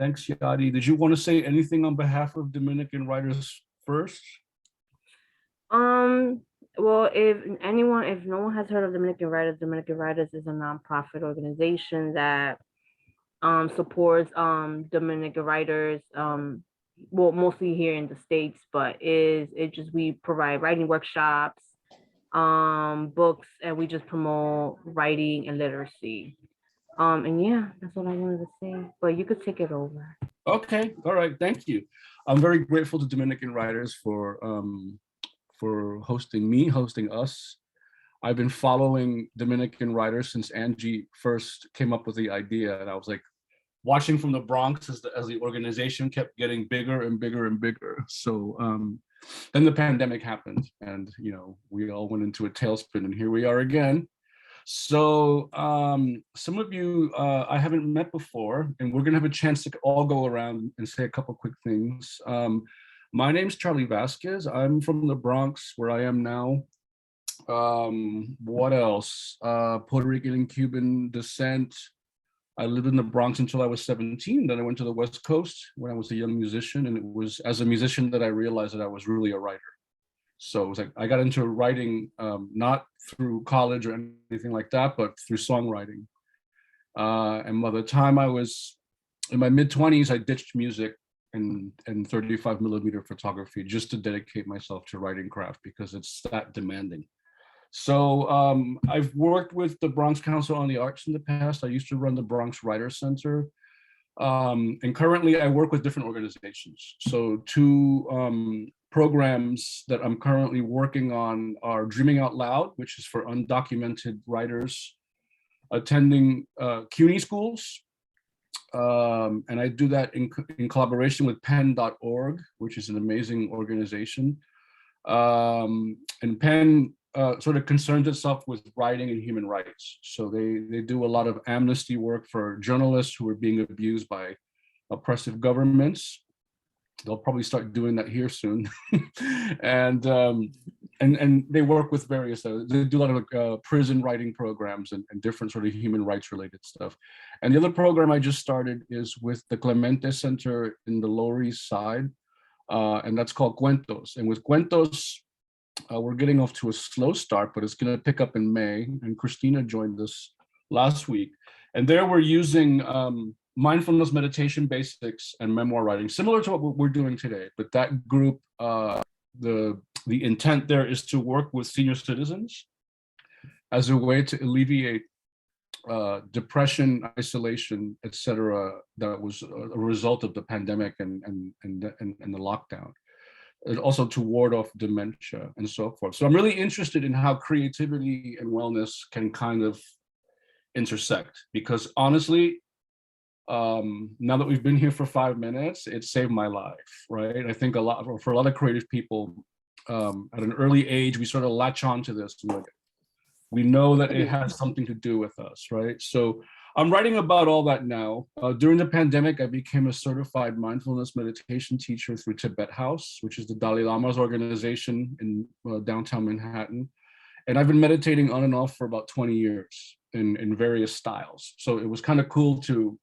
Thanks, Yadi. Did you want to say anything on behalf of Dominican writers first? Well, if no one has heard of Dominican Writers is a nonprofit organization that supports Dominican writers, well, mostly here in the States, but we provide writing workshops, books, and we just promote writing and literacy. And yeah, that's what I wanted to say, but you could take it over. Okay, all right, thank you. I'm very grateful to Dominican writers for hosting us. I've been following Dominican writers since Angie first came up with the idea, and I was like watching from the Bronx as the organization kept getting bigger and bigger and bigger. So then the pandemic happened, and we all went into a tailspin, and here we are again. So some of you I haven't met before, and we're gonna have a chance to all go around and say a couple quick things. My name's Charlie Vazquez. I'm from the Bronx, where I am now. What else? Puerto Rican and Cuban descent. I lived in the Bronx until I was 17. Then I went to the West Coast when I was a young musician, and it was as a musician that I realized that I was really a writer. So it was like I got into writing not through college or anything like that, but through songwriting. And by the time I was in my mid-20s, I ditched music and 35 millimeter photography just to dedicate myself to writing craft because it's that demanding. So I've worked with the Bronx Council on the Arts in the past. I used to run the Bronx Writers Center. And currently I work with different organizations. So two programs that I'm currently working on are Dreaming Out Loud, which is for undocumented writers attending CUNY schools. And I do that in collaboration with pen.org, which is an amazing organization. And Pen sort of concerns itself with writing and human rights. So they do a lot of amnesty work for journalists who are being abused by oppressive governments. They'll probably start doing that here soon. and they work with various, they do a lot of prison writing programs and different sort of human rights related stuff. And the other program I just started is with the Clemente Center in the Lower East Side. And that's called Cuentos. And with Cuentos, we're getting off to a slow start, but it's going to pick up in May. And Christina joined us last week. And there we're using mindfulness, meditation basics, and memoir writing, similar to what we're doing today. But that group, the intent there is to work with senior citizens as a way to alleviate depression, isolation, etc., that was a result of the pandemic and the lockdown. And also to ward off dementia and so forth. So I'm really interested in how creativity and wellness can kind of intersect, because honestly, now that we've been here for 5 minutes, it saved my life, right? I think for a lot of creative people, at an early age, we sort of latch on to this. We know that it has something to do with us, right? So I'm writing about all that now. During the pandemic, I became a certified mindfulness meditation teacher through Tibet House, which is the Dalai Lama's organization in downtown Manhattan. And I've been meditating on and off for about 20 years in various styles. So it was kind of cool to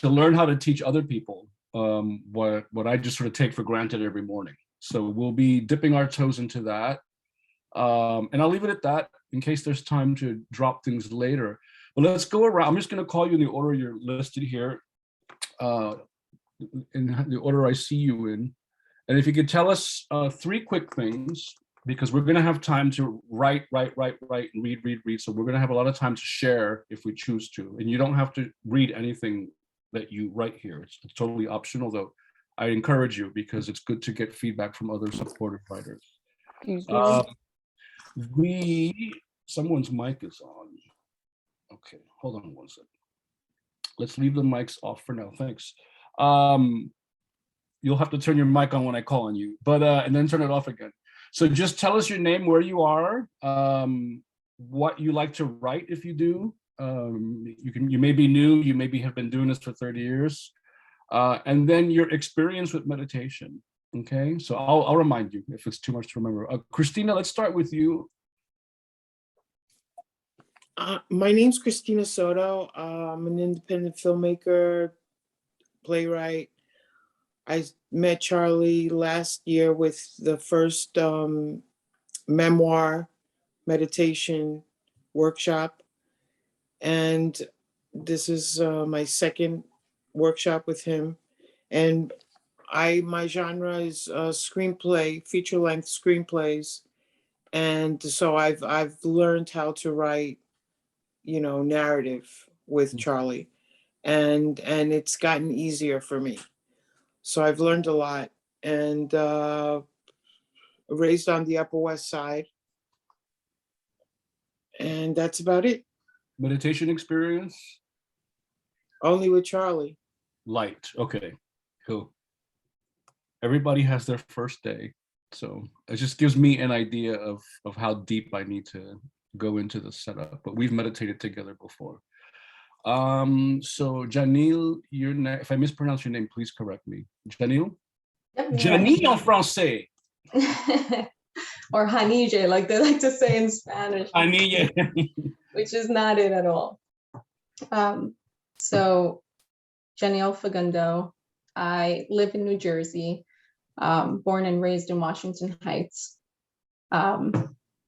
learn how to teach other people what I just sort of take for granted every morning. So we'll be dipping our toes into that. And I'll leave it at that in case there's time to drop things later. But let's go around. I'm just going to call you in the order you're listed here, in the order I see you in. And if you could tell us 3 quick things, because we're going to have time to write, and read. So we're going to have a lot of time to share if we choose to. And you don't have to read anything that you write here. It's totally optional, though. I encourage you because it's good to get feedback from other supportive writers. Someone's mic is on. Okay, hold on one second. Let's leave the mics off for now. Thanks. You'll have to turn your mic on when I call on you, but and then turn it off again. So just tell us your name, where you are, what you like to write if you do. You may be new, you maybe have been doing this for 30 years, and then your experience with meditation. Okay, so I'll remind you if it's too much to remember. Christina, let's start with you. My name's Christina Soto. I'm an independent filmmaker, playwright. I met Charlie last year with the first memoir meditation workshop. And this is my second workshop with him. And my genre is screenplay, feature-length screenplays. And so I've learned how to write, narrative with Charlie. And it's gotten easier for me. So I've learned a lot, and raised on the Upper West Side. And that's about it. Meditation experience? Only with Charlie. Light. Okay, cool. Everybody has their first day. So it just gives me an idea of how deep I need to go into the setup. But we've meditated together before. So Janil, if I mispronounce your name, please correct me. Janil? Yep, Janil en français. Or Hanije, like they like to say in Spanish. Hanije. Which is not it at all. So Janelle Fagundo, I live in New Jersey, born and raised in Washington Heights.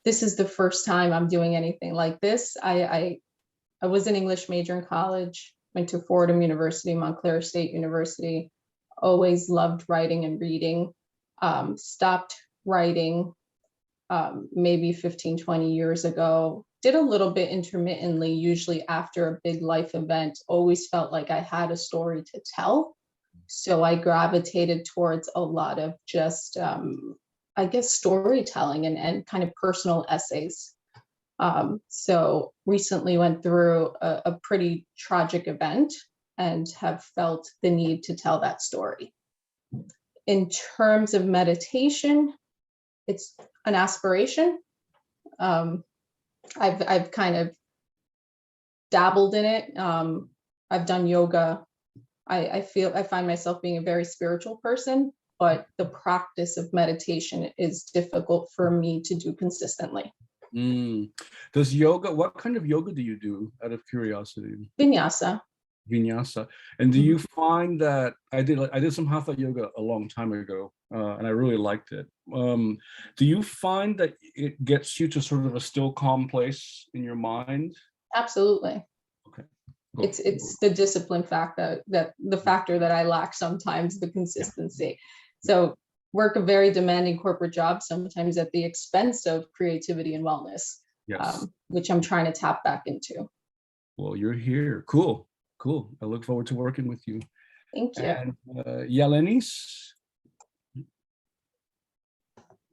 This is the first time I'm doing anything like this. I was an English major in college, went to Fordham University, Montclair State University, always loved writing and reading, stopped writing maybe 15, 20 years ago, did a little bit intermittently, usually after a big life event, always felt like I had a story to tell. So I gravitated towards a lot of just, I guess, storytelling and kind of personal essays. So recently went through a pretty tragic event and have felt the need to tell that story. In terms of meditation, it's an aspiration. I've kind of dabbled in it. I've done yoga. I find myself being a very spiritual person, but the practice of meditation is difficult for me to do consistently. Does yoga, what kind of yoga do you do, out of curiosity? Vinyasa. Vinyasa. And do you find that, I did some hatha yoga a long time ago, and I really liked it. Do you find that it gets you to sort of a still, calm place in your mind? Absolutely. Okay. Cool. It's the discipline factor, that the factor that I lack sometimes, the consistency. So work a very demanding corporate job, sometimes at the expense of creativity and wellness, yes. Which I'm trying to tap back into. Well, you're here. Cool. I look forward to working with you. Thank you. And Yelenis?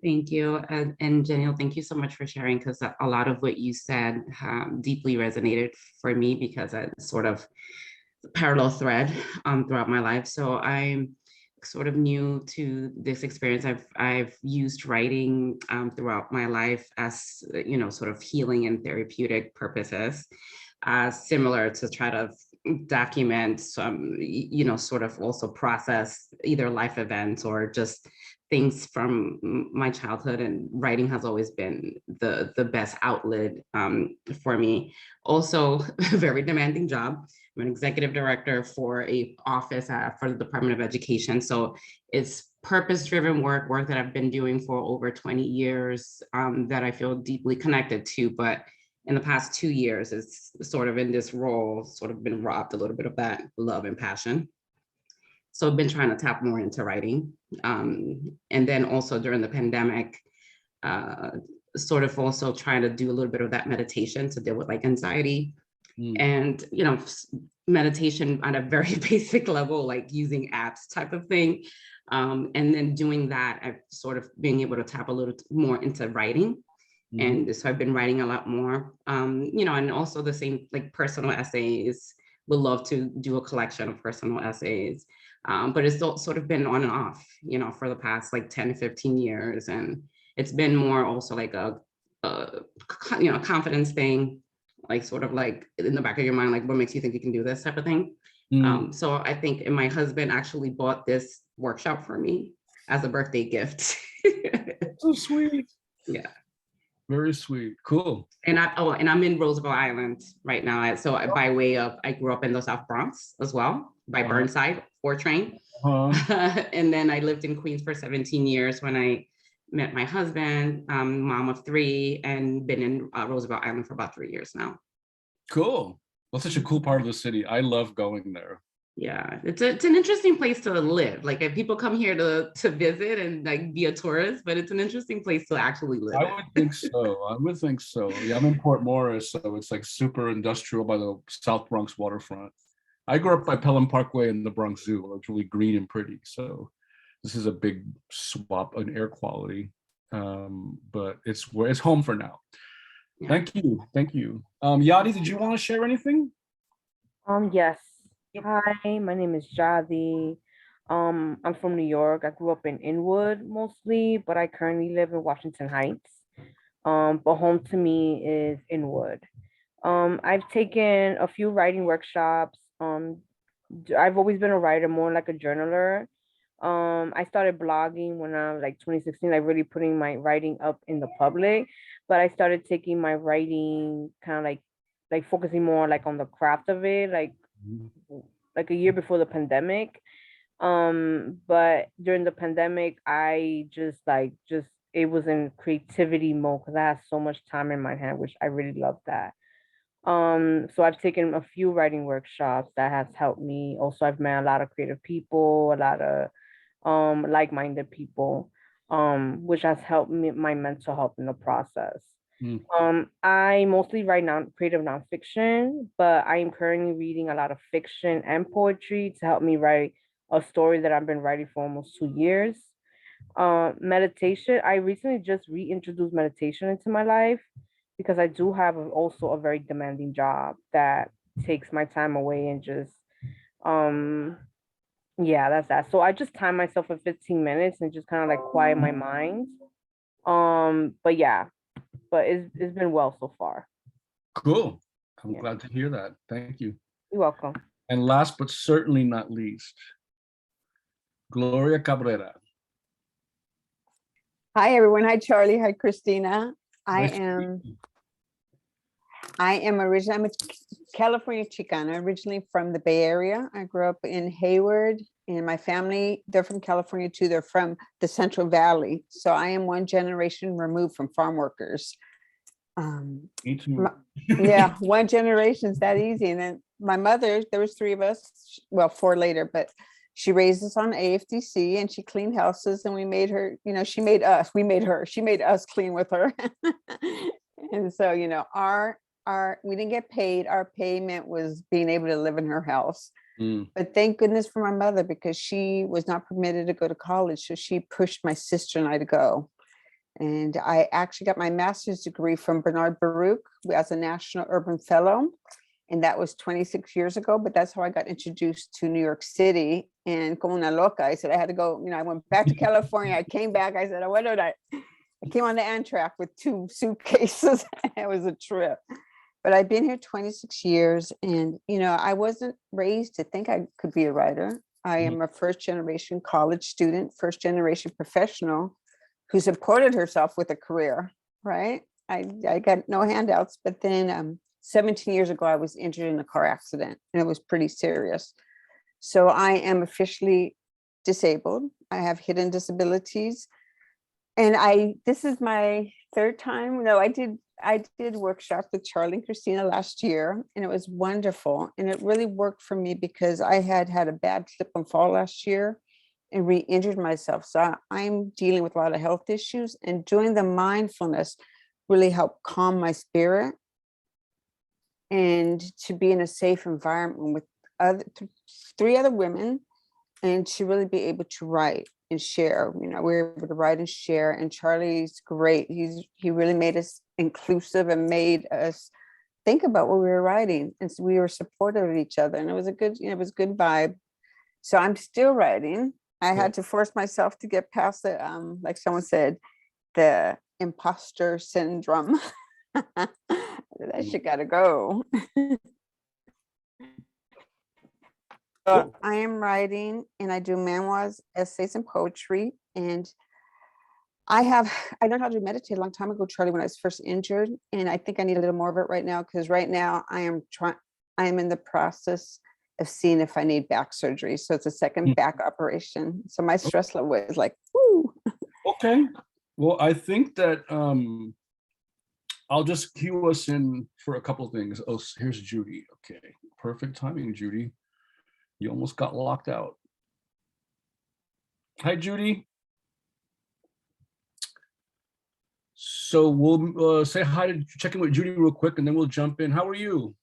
Thank you. And Janelle, thank you so much for sharing, because a lot of what you said deeply resonated for me, because it's sort of a parallel thread throughout my life. So I'm sort of new to this experience. I've used writing throughout my life as, sort of healing and therapeutic purposes, similar to try to document some, sort of also process either life events or just things from my childhood, and writing has always been the best outlet for me. Also, a very demanding job. I'm an executive director for an office for the Department of Education. So it's purpose-driven work that I've been doing for over 20 years that I feel deeply connected to. But in the past 2 years, it's sort of in this role, sort of been robbed a little bit of that love and passion. So I've been trying to tap more into writing. And then also during the pandemic, sort of also trying to do a little bit of that meditation to deal with like anxiety. And, meditation on a very basic level, like using apps type of thing. And then doing that, I've sort of being able to tap a little more into writing. And so I've been writing a lot more, and also the same, like personal essays. Would love to do a collection of personal essays. But it's sort of been on and off, for the past like 10 to 15 years. And it's been more also like a confidence thing, like sort of like in the back of your mind, like what makes you think you can do this type of thing. So I think, and my husband actually bought this workshop for me as a birthday gift. So sweet. Yeah. Very sweet. Cool. And I'm in Roosevelt Island right now. So by way of, I grew up in the South Bronx as well. by Burnside, 4 train. And then I lived in Queens for 17 years when I met my husband, mom of 3, and been in Roosevelt Island for about 3 years now. Cool. Well, such a cool part of the city. I love going there. Yeah, it's an interesting place to live. Like, if people come here to visit and like be a tourist, but it's an interesting place to actually live. I would think so. I would think so. Yeah, I'm in Port Morris, so it's like super industrial by the South Bronx waterfront. I grew up by Pelham Parkway in the Bronx Zoo. It's really green and pretty. So this is a big swap in air quality. But it's home for now. Yeah. Thank you. Yadi, did you want to share anything? Yes. Yep. Hi, my name is Jadi. I'm from New York. I grew up in Inwood mostly, but I currently live in Washington Heights. But home to me is Inwood. I've taken a few writing workshops. I've always been a writer, more like a journaler. I started blogging when I was like 2016, like really putting my writing up in the public. But I started taking my writing kind of like focusing more like on the craft of it, like a year before the pandemic. But during the pandemic, I just it was in creativity mode because I had so much time in my hand, which I really love that. So I've taken a few writing workshops that has helped me. Also, I've met a lot of creative people, a lot of like-minded people, which has helped me my mental health in the process. I mostly write creative nonfiction, but I am currently reading a lot of fiction and poetry to help me write a story that I've been writing for almost 2 years. Meditation, I recently just reintroduced meditation into my life because I do have also a very demanding job that takes my time away and just yeah, that's that. So I just time myself for 15 minutes and just kind of like quiet my mind. But yeah, but it's been well so far. Cool. I'm Yeah. glad to hear that. Thank you. You're welcome. And last but certainly not least, Gloria Cabrera. Hi, everyone. Hi, Charlie. Hi, Christina. Nice to meet you. I'm a California Chicana, originally from the Bay Area. I grew up in Hayward, and my family, they're from California too. They're from the Central Valley. So I am one generation removed from farm workers. Me too. Yeah, one generation's that easy. And then my mother, there was 3 of us, well, 4 later, but she raised us on AFDC and she cleaned houses, and we made her, she made us, we made her, she made us clean with her. And so, we didn't get paid. Our payment was being able to live in her house. But thank goodness for my mother, because she was not permitted to go to college. So she pushed my sister and I to go. And I actually got my master's degree from Bernard Baruch as a National Urban Fellow. And that was 26 years ago, but that's how I got introduced to New York City. And como una loca, I said I had to go, I went back to California. I came back, I said, what did I came on the Amtrak with 2 suitcases. It was a trip. But I've been here 26 years, and, I wasn't raised to think I could be a writer. I am a first generation college student, first generation professional who supported herself with a career, right? I got no handouts, but then 17 years ago, I was injured in a car accident, and it was pretty serious. So I am officially disabled. I have hidden disabilities. And this is my 3rd time. No, I did workshops with Charlie and Christina last year, and it was wonderful. And it really worked for me because I had a bad slip and fall last year and re-injured myself. So I'm dealing with a lot of health issues, and doing the mindfulness really helped calm my spirit and to be in a safe environment with 3 other women, and to really be able to write and share. We're able to write and share, and Charlie's great. He really made us inclusive and made us think about what we were writing, and so we were supportive of each other, and it was a good vibe. So I'm still writing. I had to force myself to get past the like someone said, the imposter syndrome. That shit gotta go. I am writing, and I do memoirs, essays, and poetry. And I learned how to meditate a long time ago, Charlie, when I was first injured. And I think I need a little more of it right now, because right now I am in the process of seeing if I need back surgery. So it's a second back operation. So my stress level is like, whoo. Okay. Well, I think that I'll just cue us in for a couple of things. Oh, here's Judy. Okay. Perfect timing, Judy. You almost got locked out. Hi, Judy. So we'll say hi to check in with Judy real quick, and then we'll jump in. How are you?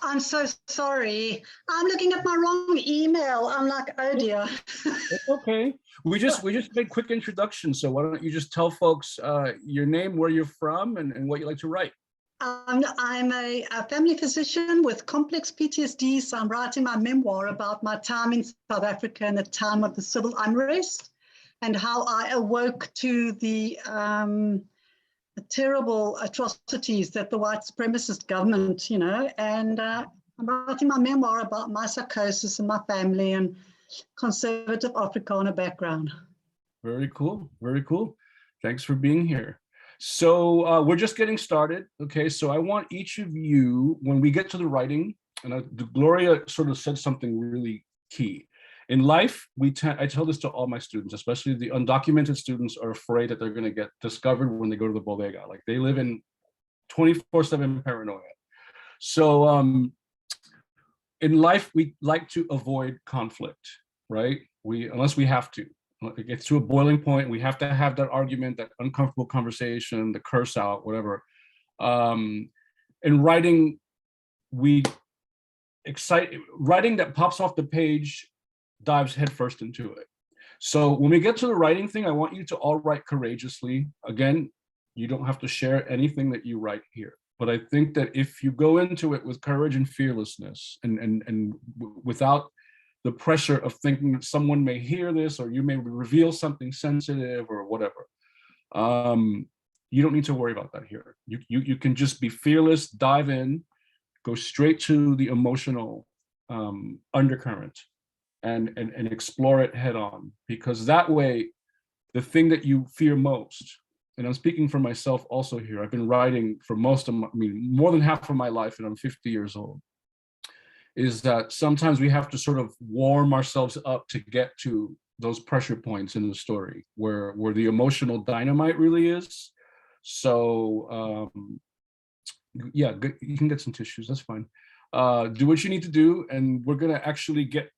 I'm so sorry. I'm looking at my wrong email. I'm like, oh dear. It's okay. We just made quick introductions. So why don't you just tell folks your name, where you're from, and what you like to write. I'm a family physician with complex PTSD. So I'm writing my memoir about my time in South Africa and the time of the civil unrest and how I awoke to the terrible atrocities that the white supremacist government, and I'm writing my memoir about my psychosis and my family and conservative Afrikaner background. Very cool. Very cool. Thanks for being here. So we're just getting started. Okay. So I want each of you, when we get to the writing, and Gloria sort of said something really key. In life, I tell this to all my students, especially the undocumented students are afraid that they're going to get discovered when they go to the bodega. Like they live in 24/7 paranoia. So in life, we like to avoid conflict, right? Unless we have to. It gets to a boiling point. We have to have that argument, that uncomfortable conversation, the curse out, whatever. In writing, writing that pops off the page dives headfirst into it. So when we get to the writing thing, I want you to all write courageously. Again, you don't have to share anything that you write here. But I think that if you go into it with courage and fearlessness and without the pressure of thinking that someone may hear this or you may reveal something sensitive or whatever, you don't need to worry about that here. You can just be fearless, dive in, go straight to the emotional undercurrent and explore it head on, because that way, the thing that you fear most, and I'm speaking for myself also here, I've been writing for more than half of my life, and I'm 50 years old, is that sometimes we have to sort of warm ourselves up to get to those pressure points in the story where the emotional dynamite really is. So yeah, you can get some tissues, that's fine. Do what you need to do, and we're gonna actually get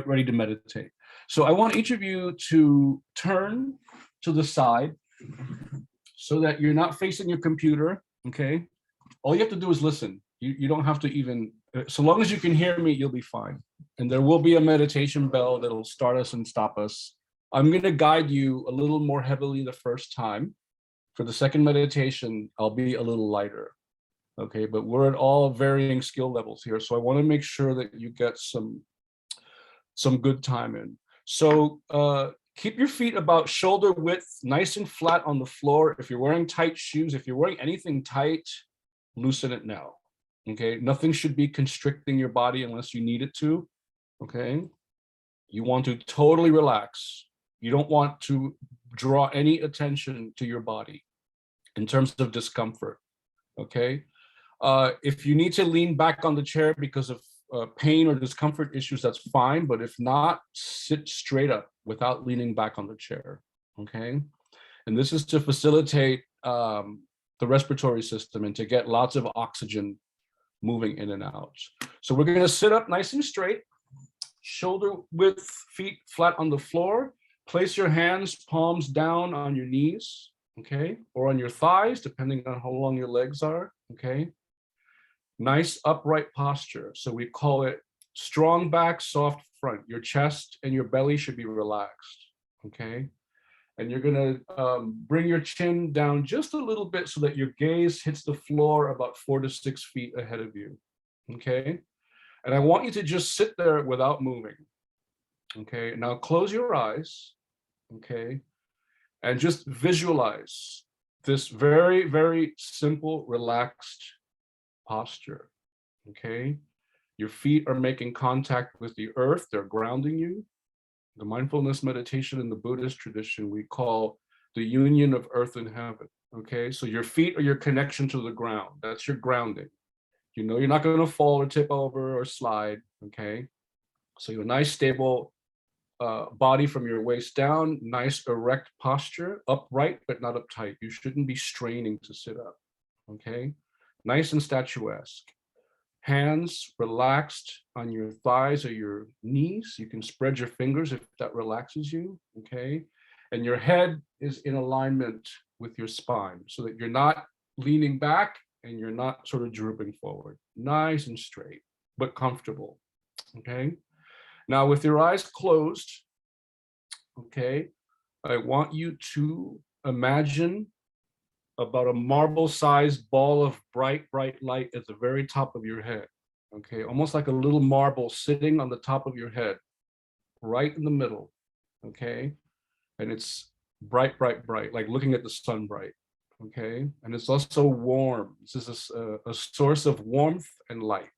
ready to meditate. So I want each of you to turn to the side so that you're not facing your computer, okay? All you have to do is listen. You don't have to even, so long as you can hear me, you'll be fine. And there will be a meditation bell that'll start us and stop us. I'm gonna guide you a little more heavily the first time. For the second meditation, I'll be a little lighter. Okay, but we're at all varying skill levels here. So I want to make sure that you get some good time in. So keep your feet about shoulder width, nice and flat on the floor. If you're wearing tight shoes, if you're wearing anything tight, loosen it now. Okay, nothing should be constricting your body unless you need it to. Okay, you want to totally relax. You don't want to draw any attention to your body in terms of discomfort. Okay. If you need to lean back on the chair because of pain or discomfort issues, that's fine. But if not, sit straight up without leaning back on the chair, okay? And this is to facilitate the respiratory system and to get lots of oxygen moving in and out. So we're gonna sit up nice and straight, shoulder width, feet flat on the floor. Place your hands, palms down on your knees, okay? Or on your thighs, depending on how long your legs are, okay? Nice upright posture. So we call it strong back, soft front. Your chest and your belly should be relaxed, okay? And you're gonna bring your chin down just a little bit so that your gaze hits the floor about 4 to 6 feet ahead of you, okay? And I want you to just sit there without moving, okay? Now close your eyes, okay? And just visualize this very, very simple, relaxed posture, okay? Your feet are making contact with the earth, they're grounding you. The mindfulness meditation in the Buddhist tradition, we call the union of earth and heaven, okay? So your feet are your connection to the ground, that's your grounding. You know you're not going to fall or tip over or slide, okay? So you have a nice stable body from your waist down, nice erect posture, upright but not uptight. You shouldn't be straining to sit up, okay? Nice and statuesque. Hands relaxed on your thighs or your knees. You can spread your fingers if that relaxes you, okay? And your head is in alignment with your spine so that you're not leaning back and you're not sort of drooping forward. Nice and straight, but comfortable, okay? Now with your eyes closed, okay, I want you to imagine about a marble-sized ball of bright light at the very top of your head, okay? Almost like a little marble sitting on the top of your head, right in the middle, okay? And it's bright, like looking at the sun bright, okay? And it's also warm. This is a source of warmth and light.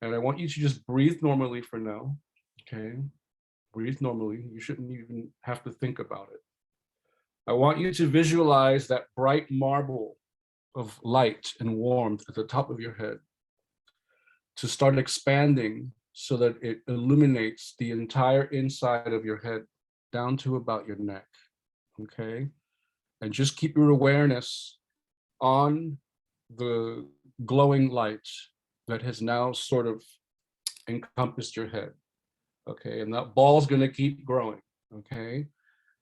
And I want you to just breathe normally for now, okay? Breathe normally. You shouldn't even have to think about it. I want you to visualize that bright marble of light and warmth at the top of your head to start expanding so that it illuminates the entire inside of your head down to about your neck, okay? And just keep your awareness on the glowing light that has now sort of encompassed your head, okay? And that ball's gonna keep growing, okay?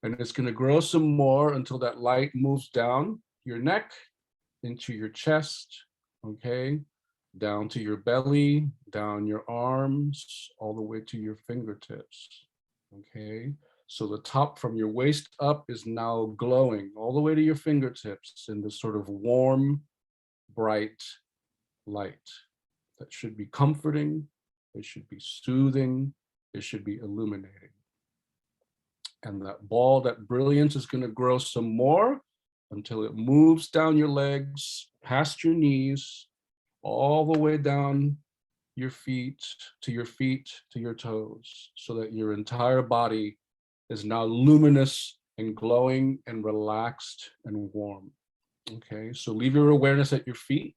And it's gonna grow some more until that light moves down your neck, into your chest, okay? Down to your belly, down your arms, all the way to your fingertips, okay? So the top from your waist up is now glowing all the way to your fingertips in this sort of warm, bright light that should be comforting, it should be soothing, it should be illuminating. And that ball, that brilliance is going to grow some more until it moves down your legs, past your knees, all the way down your feet, to your toes, so that your entire body is now luminous and glowing and relaxed and warm. Okay, so leave your awareness at your feet.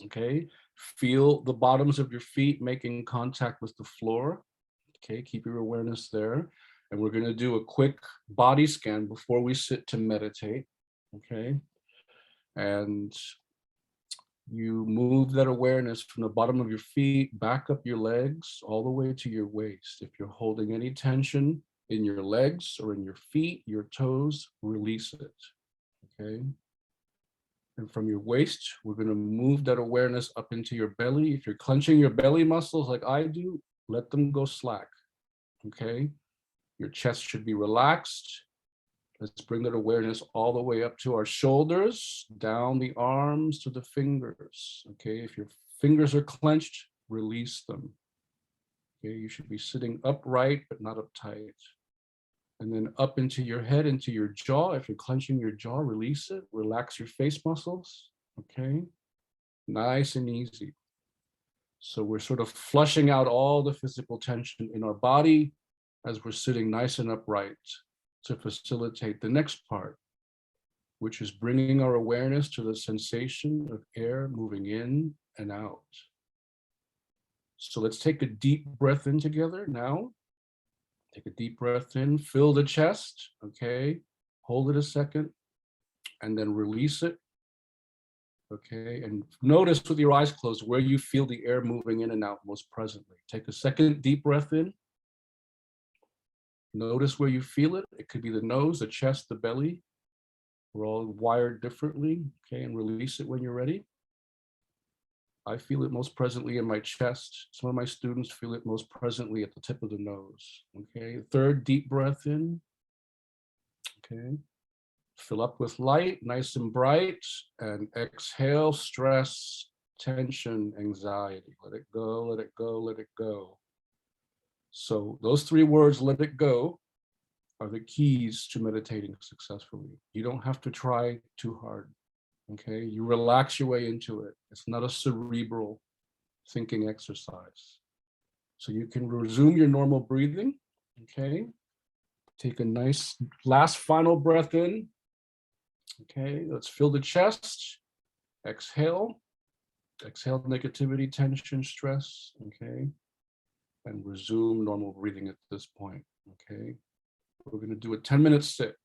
Okay, feel the bottoms of your feet making contact with the floor. Okay, keep your awareness there. And we're going to do a quick body scan before we sit to meditate. Okay, and you move that awareness from the bottom of your feet back up your legs all the way to your waist. If you're holding any tension in your legs or in your feet, your toes, release it. Okay, and from your waist, we're going to move that awareness up into your belly. If you're clenching your belly muscles like I do, let them go slack. Okay, your chest should be relaxed. Let's bring that awareness all the way up to our shoulders, down the arms to the fingers. Okay, if your fingers are clenched, release them. Okay, you should be sitting upright but not uptight. And then up into your head, into your jaw. If you're clenching your jaw, release it. Relax your face muscles. Okay, nice and easy. So we're sort of flushing out all the physical tension in our body as we're sitting nice and upright to facilitate the next part, which is bringing our awareness to the sensation of air moving in and out. So let's take a deep breath in together now. Take a deep breath in, fill the chest, okay? Hold it a second, and then release it, okay? And notice with your eyes closed where you feel the air moving in and out most presently. Take a second deep breath in. Notice where you feel it. It could be the nose, the chest, the belly. We're all wired differently, okay? And release it when you're ready. I feel it most presently in my chest. Some of my students feel it most presently at the tip of the nose, okay? Third deep breath in, okay? Fill up with light, nice and bright, and exhale, stress, tension, anxiety. Let it go, let it go, let it go. So those three words, let it go, are the keys to meditating successfully. You don't have to try too hard, okay? You relax your way into it. It's not a cerebral thinking exercise. So you can resume your normal breathing, okay? Take a nice last final breath in. Okay, let's fill the chest. Exhale. Exhale negativity, tension, stress, okay? And resume normal breathing at this point, okay? We're gonna do a 10-minute sit.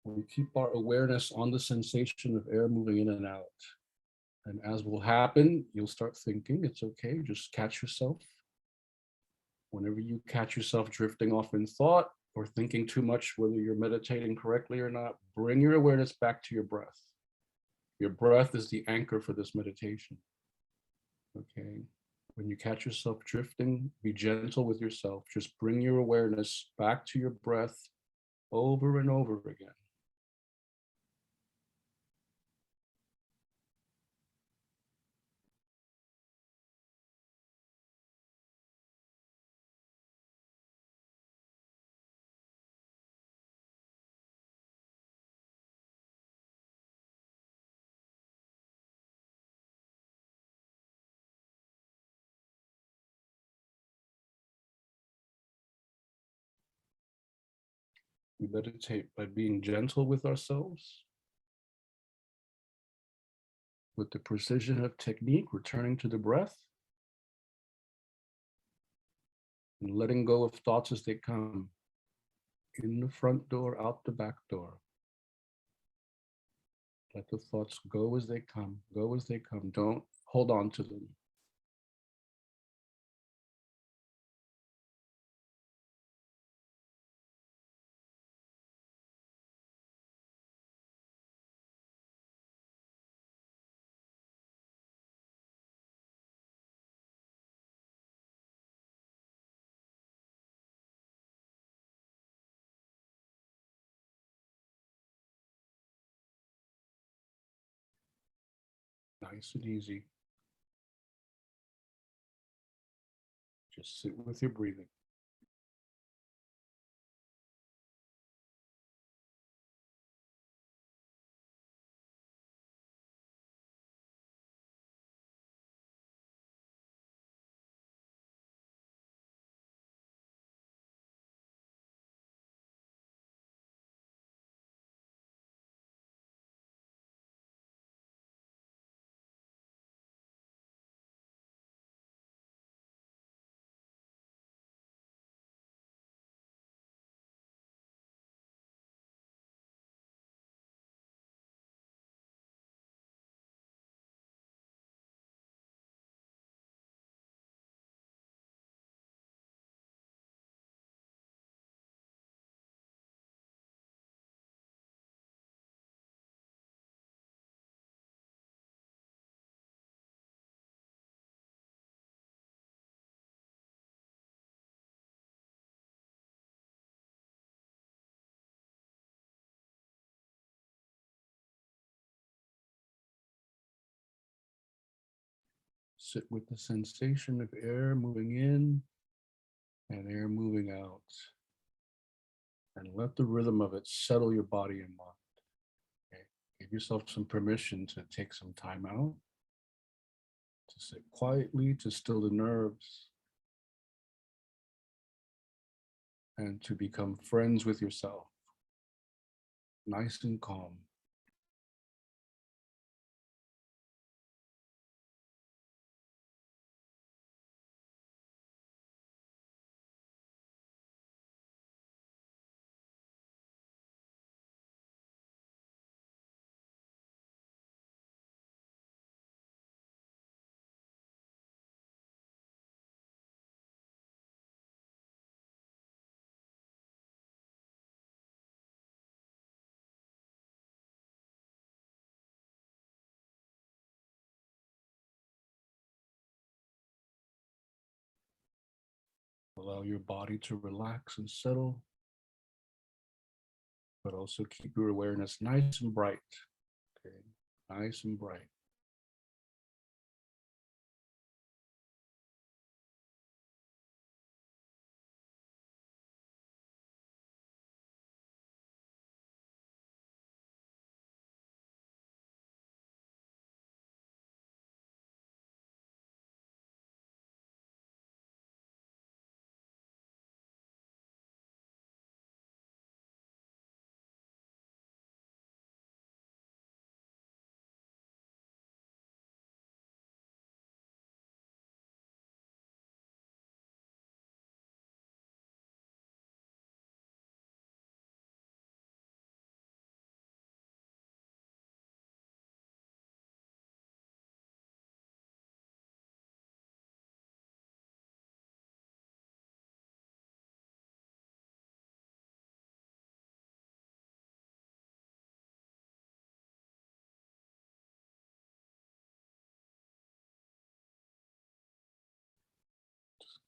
We keep our awareness on the sensation of air moving in and out. And as will happen, you'll start thinking, it's okay, just catch yourself. Whenever you catch yourself drifting off in thought or thinking too much, whether you're meditating correctly or not, bring your awareness back to your breath. Your breath is the anchor for this meditation, okay? When you catch yourself drifting, be gentle with yourself. Just bring your awareness back to your breath over and over again. We meditate by being gentle with ourselves, with the precision of technique, returning to the breath, and letting go of thoughts as they come, in the front door, out the back door. Let the thoughts go as they come, go as they come. Don't hold on to them. Nice and easy. Just sit with your breathing. Sit with the sensation of air moving in and air moving out. And let the rhythm of it settle your body and mind. Okay? Give yourself some permission to take some time out, to sit quietly, to still the nerves, and to become friends with yourself, nice and calm. Allow your body to relax and settle, but also keep your awareness nice and bright. Okay, nice and bright.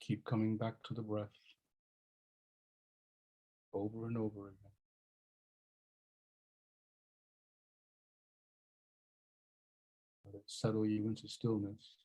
Keep coming back to the breath over and over again. Let it settle you into stillness.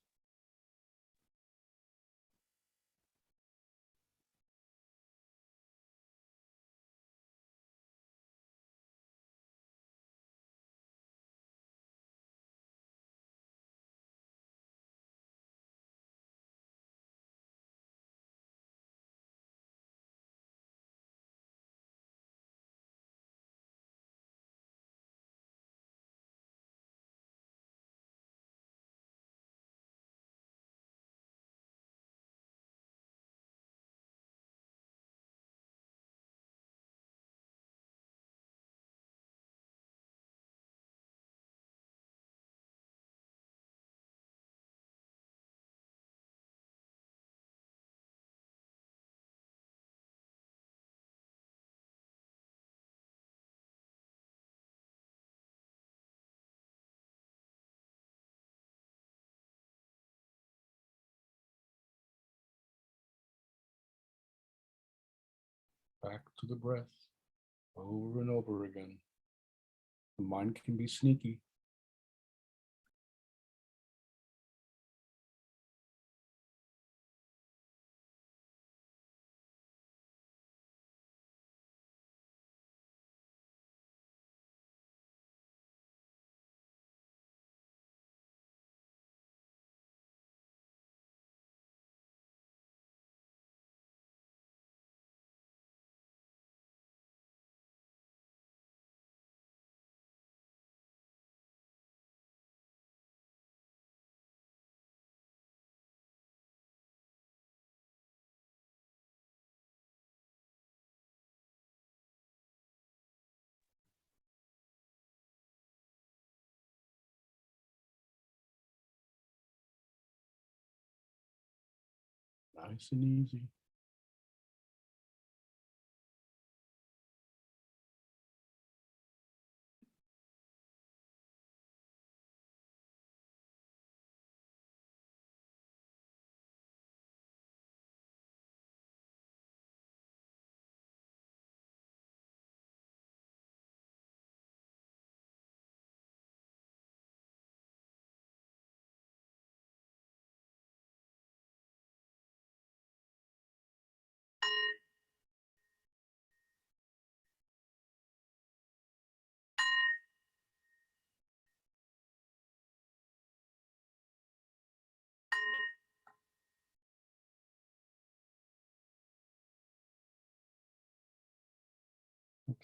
Back to the breath over and over again. The mind can be sneaky. Nice and easy.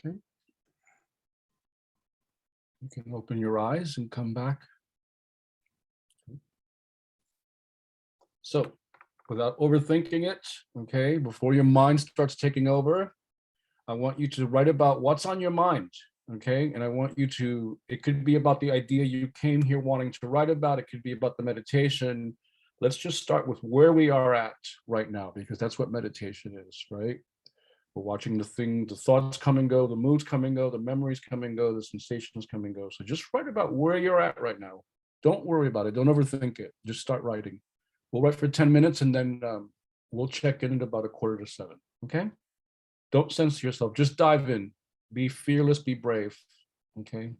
Okay. You can open your eyes and come back. So, without overthinking it, okay, before your mind starts taking over, I want you to write about what's on your mind, okay? And I want you to, it could be about the idea you came here wanting to write about, it could be about the meditation. Let's just start with where we are at right now, because that's what meditation is, right? We're watching the thoughts come and go, the moods come and go, the memories come and go, the sensations come and go. So just write about where you're at right now. Don't worry about it. Don't overthink it. Just start writing. We'll write for 10 minutes and then we'll check in at about 6:45, okay? Don't censor yourself. Just dive in. Be fearless, be brave, okay?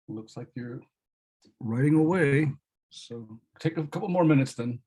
Looks like you're writing away. So take a couple more minutes then.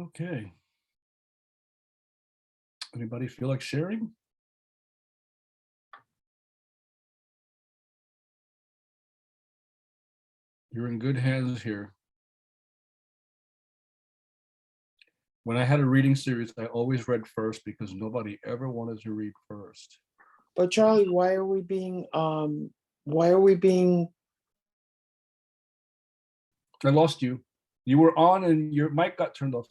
Okay. Anybody feel like sharing? You're in good hands here. When I had a reading series, I always read first because nobody ever wanted to read first. But Charlie, why are we being I lost you. You were on and your mic got turned off.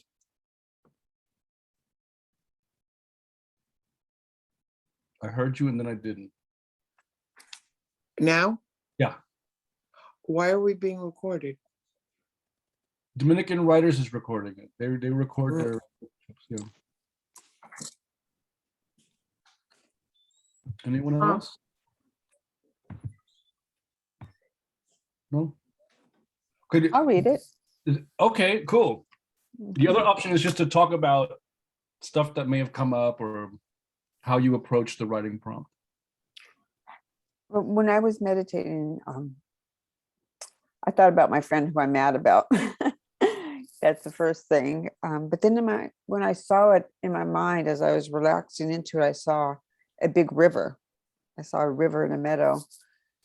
I heard you and then I didn't. now? Yeah. Why are we being recorded? Dominican Writers is recording it. They record Mm. their. Yeah. Anyone else? No. Could I'll read it. okay, cool. The other option is just to talk about stuff that may have come up or how you approach the writing prompt. When I was meditating, I thought about my friend who I'm mad about. That's the first thing. But then when I saw it in my mind, as I was relaxing into it, I saw a big river. I saw a river in a meadow,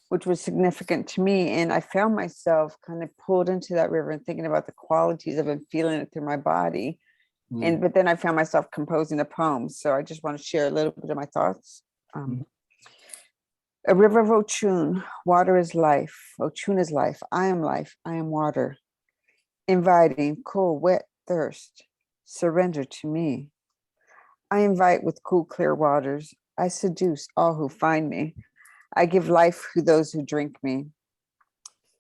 which was significant to me. And I found myself kind of pulled into that river and thinking about the qualities of it, feeling it through my body. But then I found myself composing a poem. So I just want to share a little bit of my thoughts. A river of Ochun, water is life. Ochun is life. I am life. I am water. Inviting, cool, wet thirst. Surrender to me. I invite with cool, clear waters. I seduce all who find me. I give life to those who drink me.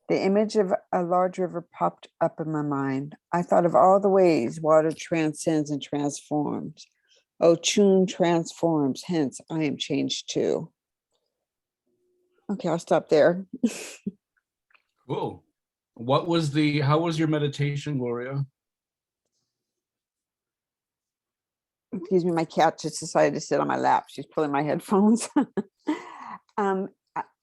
The image of a large river popped up in my mind. I thought of all the ways water transcends and transforms. Ochun transforms, hence I am changed too. Okay, I'll stop there. Cool. How was your meditation, Gloria? Excuse me, my cat just decided to sit on my lap. She's pulling my headphones. I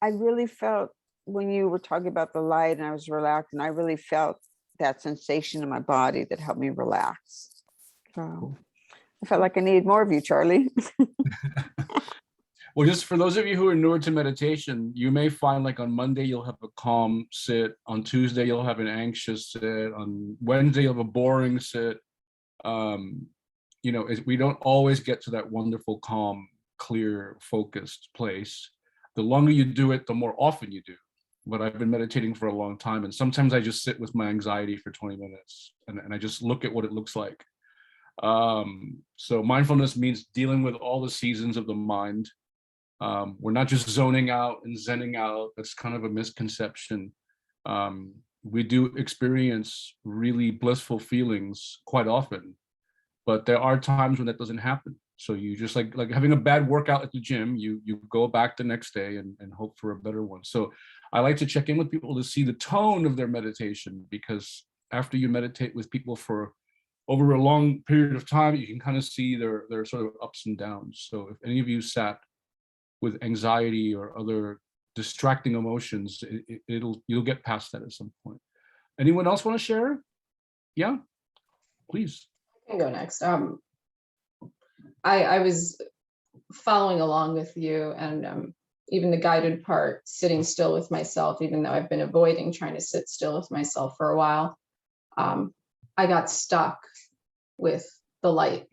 really felt when you were talking about the light and I was relaxed, and I really felt that sensation in my body that helped me relax. So I felt like I needed more of you, Charlie. Well, just for those of you who are newer to meditation, you may find like on Monday, you'll have a calm sit. On Tuesday, you'll have an anxious sit. On Wednesday, you'll have a boring sit. We don't always get to that wonderful, calm, clear, focused place. The longer you do it, the more often you do. But I've been meditating for a long time. And sometimes I just sit with my anxiety for 20 minutes and I just look at what it looks like. So mindfulness means dealing with all the seasons of the mind. We're not just zoning out and zenning out. That's kind of a misconception. We do experience really blissful feelings quite often, but there are times when that doesn't happen. So you just like having a bad workout at the gym, you go back the next day and hope for a better one. So I like to check in with people to see the tone of their meditation, because after you meditate with people for over a long period of time, you can kind of see their sort of ups and downs. So if any of you sat with anxiety or other distracting emotions, you'll get past that at some point. Anyone else want to share? Yeah, please. I can go next. I was following along with you, and even the guided part, sitting still with myself, even though I've been avoiding trying to sit still with myself for a while. I got stuck with the light,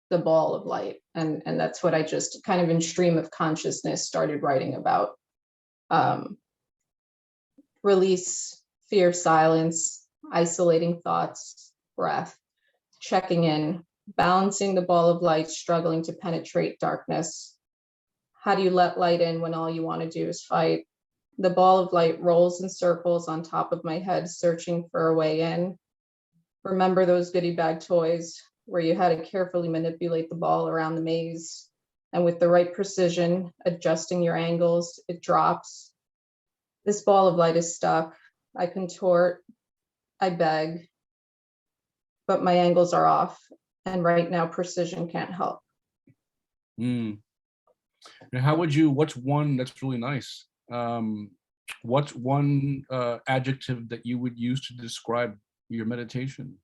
the ball of light. And that's what I just kind of in stream of consciousness started writing about. Release, fear, silence, isolating thoughts, breath, checking in, balancing the ball of light, struggling to penetrate darkness. How do you let light in when all you want to do is fight? The ball of light rolls in circles on top of my head, searching for a way in. Remember those goodie bag toys where you had to carefully manipulate the ball around the maze, and with the right precision, adjusting your angles, it drops. This ball of light is stuck. I contort, I beg, but my angles are off. And right now, precision can't help. Mm. And how would you, what's one, that's really nice. What's one adjective that you would use to describe your meditation?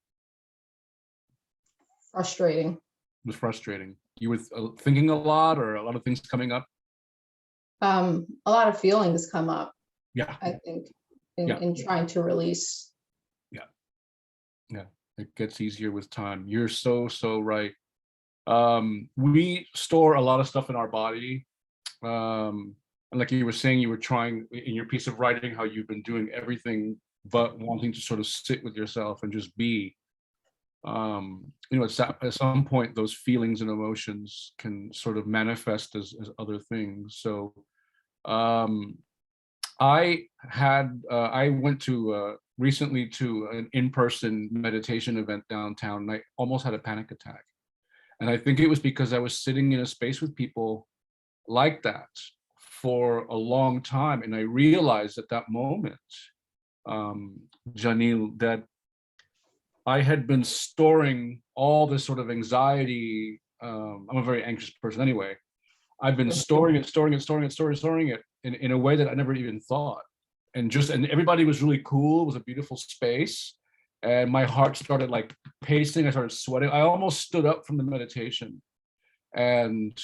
Frustrating. It was frustrating. You were thinking a lot, or a lot of things coming up? A lot of feelings come up. Yeah. I think in trying to release. Yeah, it gets easier with time. You're so right. We store a lot of stuff in our body. And like you were saying, you were trying in your piece of writing how you've been doing everything but wanting to sort of sit with yourself and just be. At some point, those feelings and emotions can sort of manifest as other things. So I went to recently to an in-person meditation event downtown, and I almost had a panic attack. And I think it was because I was sitting in a space with people like that for a long time. And I realized at that moment, Janil, that I had been storing all this sort of anxiety. I'm a very anxious person anyway. I've been storing it in a way that I never even thought. And everybody was really cool. It was a beautiful space. And my heart started like pacing. I started sweating. I almost stood up from the meditation and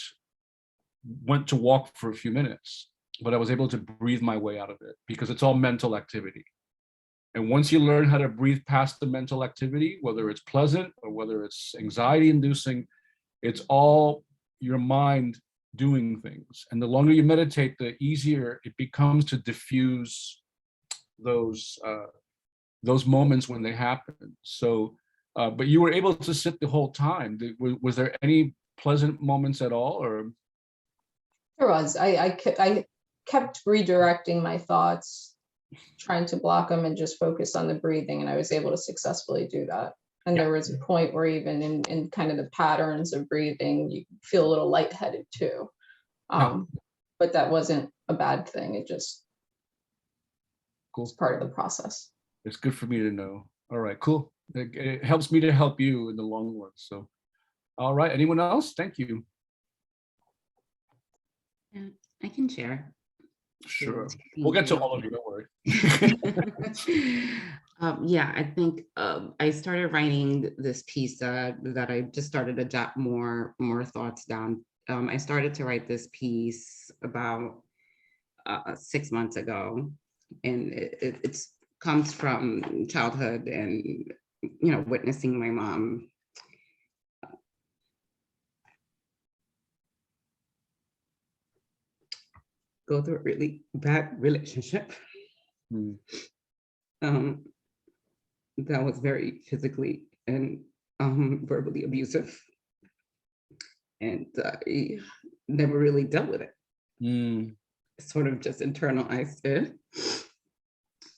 went to walk for a few minutes, but I was able to breathe my way out of it because it's all mental activity. And once you learn how to breathe past the mental activity, whether it's pleasant or whether it's anxiety inducing, it's all your mind doing things. And the longer you meditate, the easier it becomes to diffuse those moments when they happen. So, but you were able to sit the whole time. Was there any pleasant moments at all, or? There was. I kept redirecting my thoughts, trying to block them and just focus on the breathing, and I was able to successfully do that. And there was a point where even in kind of the patterns of breathing, you feel a little lightheaded too. But that wasn't a bad thing. It just was part of the process. It's good for me to know. All right, cool. It helps me to help you in the long run. So, all right, anyone else? Thank you. Yeah, I can share. Sure. We'll get to all of you, don't worry. Yeah, I think I started writing this piece that I just started to jot more thoughts down. I started to write this piece about 6 months ago, and it comes from childhood and witnessing my mom go through a really bad relationship. That was very physically and verbally abusive, and I never really dealt with it. Sort of just internalized it.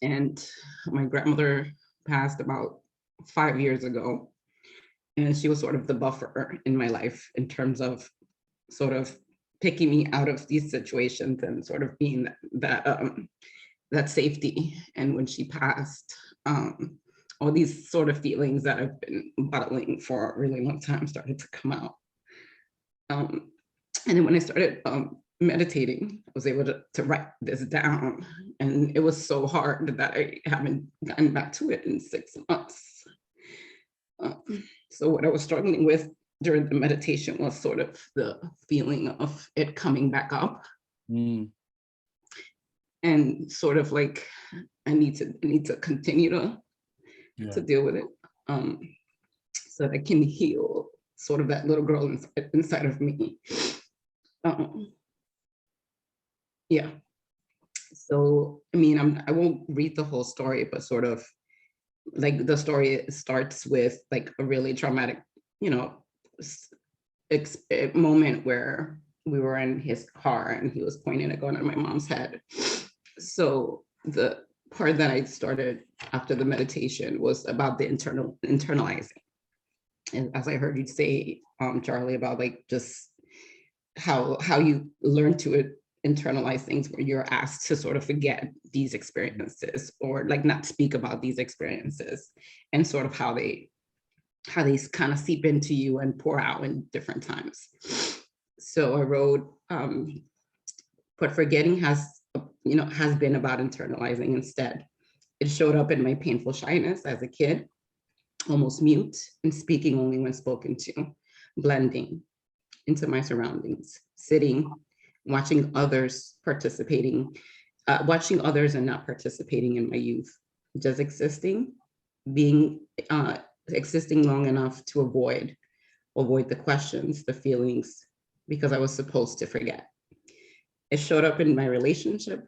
And my grandmother passed about 5 years ago, and she was sort of the buffer in my life in terms of sort of picking me out of these situations and sort of being that safety. And when she passed, all these sort of feelings that I've been bottling for a really long time started to come out. And then when I started meditating, I was able to write this down, and it was so hard that I haven't gotten back to it in 6 months. So what I was struggling with during the meditation was sort of the feeling of it coming back up. And sort of like, I need to continue to deal with it, so that I can heal sort of that little girl inside of me. Yeah. So, I mean, I won't read the whole story, but sort of like the story starts with like a really traumatic, you know, moment where we were in his car and he was pointing a gun at my mom's head. So the part that I started after the meditation was about the internalizing. And as I heard you say, Charlie, about like just how you learn to internalize things where you're asked to sort of forget these experiences or like not speak about these experiences, and sort of how they kind of seep into you and pour out in different times. So I wrote, but forgetting has been about internalizing instead. It showed up in my painful shyness as a kid, almost mute and speaking only when spoken to, blending into my surroundings, sitting, watching others and not participating in my youth, just existing, existing long enough to avoid the questions, the feelings, because I was supposed to forget. It showed up in my relationship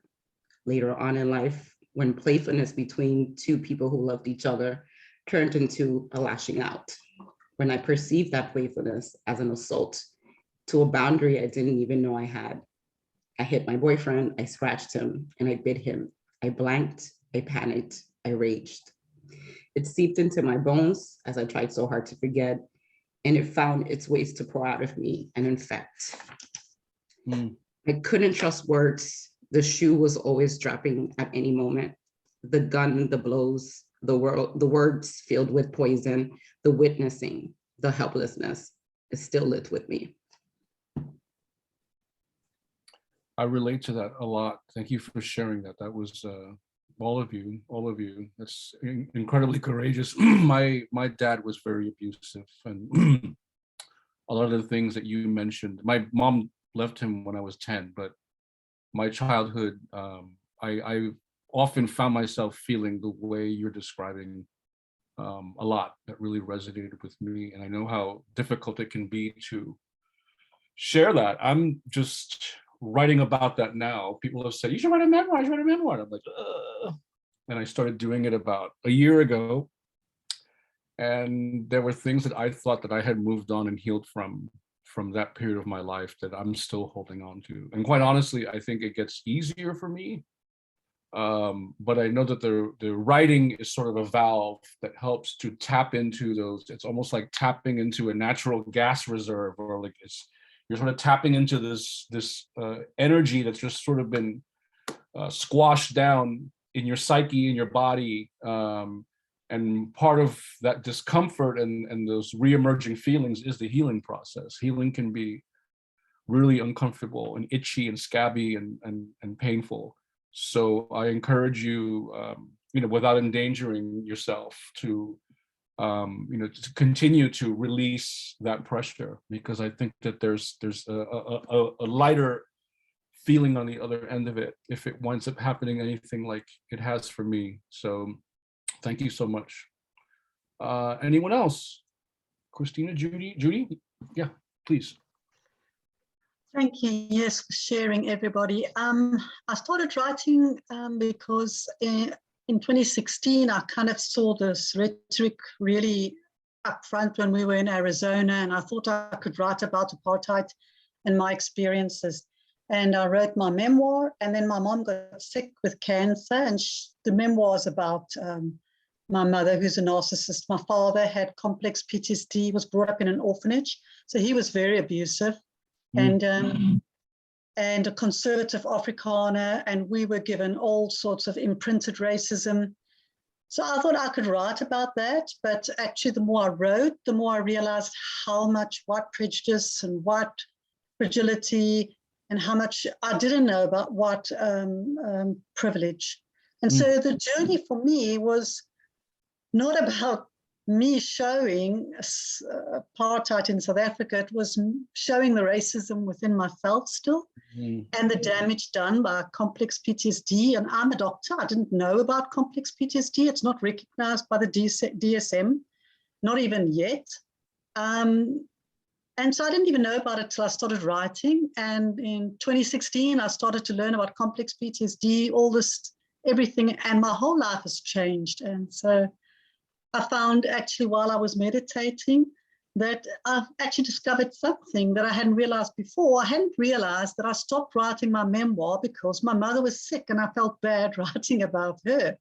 later on in life when playfulness between two people who loved each other turned into a lashing out. When I perceived that playfulness as an assault to a boundary I didn't even know I had. I hit my boyfriend, I scratched him, and I bit him. I blanked, I panicked, I raged. It seeped into my bones as I tried so hard to forget, and it found its ways to pour out of me and infect. I couldn't trust words. The shoe was always dropping at any moment. The gun, the blows, the words filled with poison, the witnessing, the helplessness is still lit with me. I relate to that a lot. Thank you for sharing that. That was all of you. That's incredibly courageous. My dad was very abusive, and a lot of the things that you mentioned, my mom left him when I was 10, but my childhood, I often found myself feeling the way you're describing a lot. That really resonated with me, and I know how difficult it can be to share that. I'm just writing about that now. People have said, you should write a memoir, And I'm like, ugh. And I started doing it about a year ago. And there were things that I thought that I had moved on and healed from that period of my life that I'm still holding on to. And quite honestly, I think it gets easier for me. But I know that the writing is sort of a valve that helps to tap into those. It's almost like tapping into a natural gas reserve, or like you're sort of tapping into this energy that's just sort of been squashed down in your psyche, in your body. And part of that discomfort and those re-emerging feelings is the healing process. Healing can be really uncomfortable and itchy and scabby and painful. So I encourage you, without endangering yourself, to to continue to release that pressure, because I think that there's a lighter feeling on the other end of it if it winds up happening anything like it has for me. So thank you so much. Anyone else? Christina, Judy? Yeah, please. Thank you, yes, for sharing, everybody. I started writing because in 2016, I kind of saw this rhetoric really up front when we were in Arizona, and I thought I could write about apartheid and my experiences. And I wrote my memoir, and then my mom got sick with cancer, and the memoir is about my mother, who's a narcissist. My father had complex PTSD, was brought up in an orphanage, so he was very abusive. And a conservative Afrikaner, and we were given all sorts of imprinted racism. So I thought I could write about that, but actually the more I wrote, the more I realized how much white prejudice and white fragility and how much I didn't know about white privilege. And so the journey for me was not about me showing apartheid in South Africa. It was showing the racism within myself still, and the damage done by complex PTSD. And I'm a doctor. I didn't know about complex PTSD. It's not recognized by the DSM, not even yet. And so I didn't even know about it till I started writing. And in 2016, I started to learn about complex PTSD, all this, everything, and my whole life has changed. And so I found actually while I was meditating that I've actually discovered something that I hadn't realized before. I hadn't realized that I stopped writing my memoir because my mother was sick and I felt bad writing about her.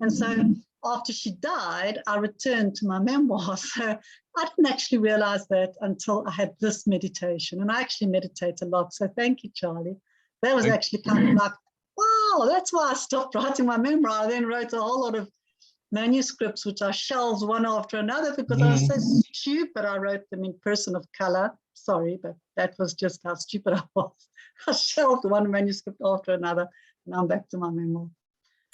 And so after she died, I returned to my memoir. So I didn't actually realize that until I had this meditation. And I actually meditate a lot. So thank you, Charlie. That was actually kind of like, wow, that's why I stopped writing my memoir. I then wrote a whole lot of manuscripts, which I shelved one after another because I was so stupid. I wrote them in person of color. Sorry, but that was just how stupid I was. I shelved one manuscript after another, and I'm back to my memoir.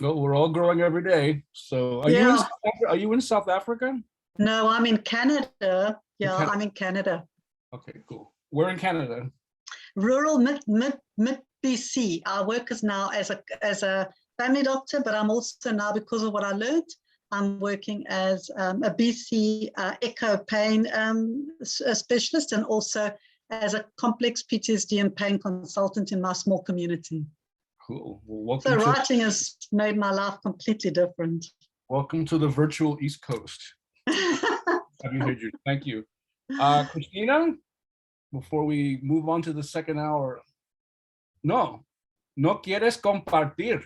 Well, we're all growing every day. So are you in South Africa? No, I'm in Canada. Yeah, Canada. I'm in Canada. Okay, cool. We're in Canada. Rural mid BC. I work now as a family doctor, but I'm also now, because of what I learned, I'm working as a BC echo pain specialist, and also as a complex PTSD and pain consultant in my small community. Cool. Well, so writing has made my life completely different. Welcome to the virtual East Coast. Have you heard you? Thank you. Christina, before we move on to the second hour, no quieres compartir.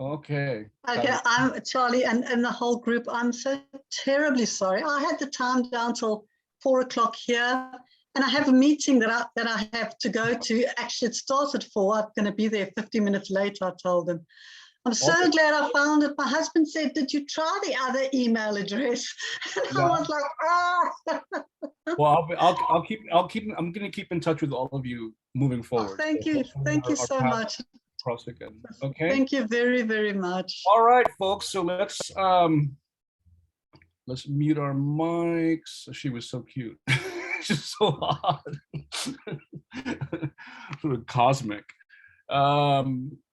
Okay. Okay, I'm Charlie and the whole group. I'm so terribly sorry. I had the time down till 4 o'clock here, and I have a meeting that I have to go to. Actually, it starts at 4. I'm going to be there 50 minutes later, I told them. I'm so glad I found it. My husband said, "Did you try the other email address?" And I was like, "Ah." Well, I'm going to keep in touch with all of you moving forward. Oh, thank you so much. Cross again. Okay. Thank you very, very much. All right, folks. So let's mute our mics. She was so cute. She's so hot. Sort of cosmic.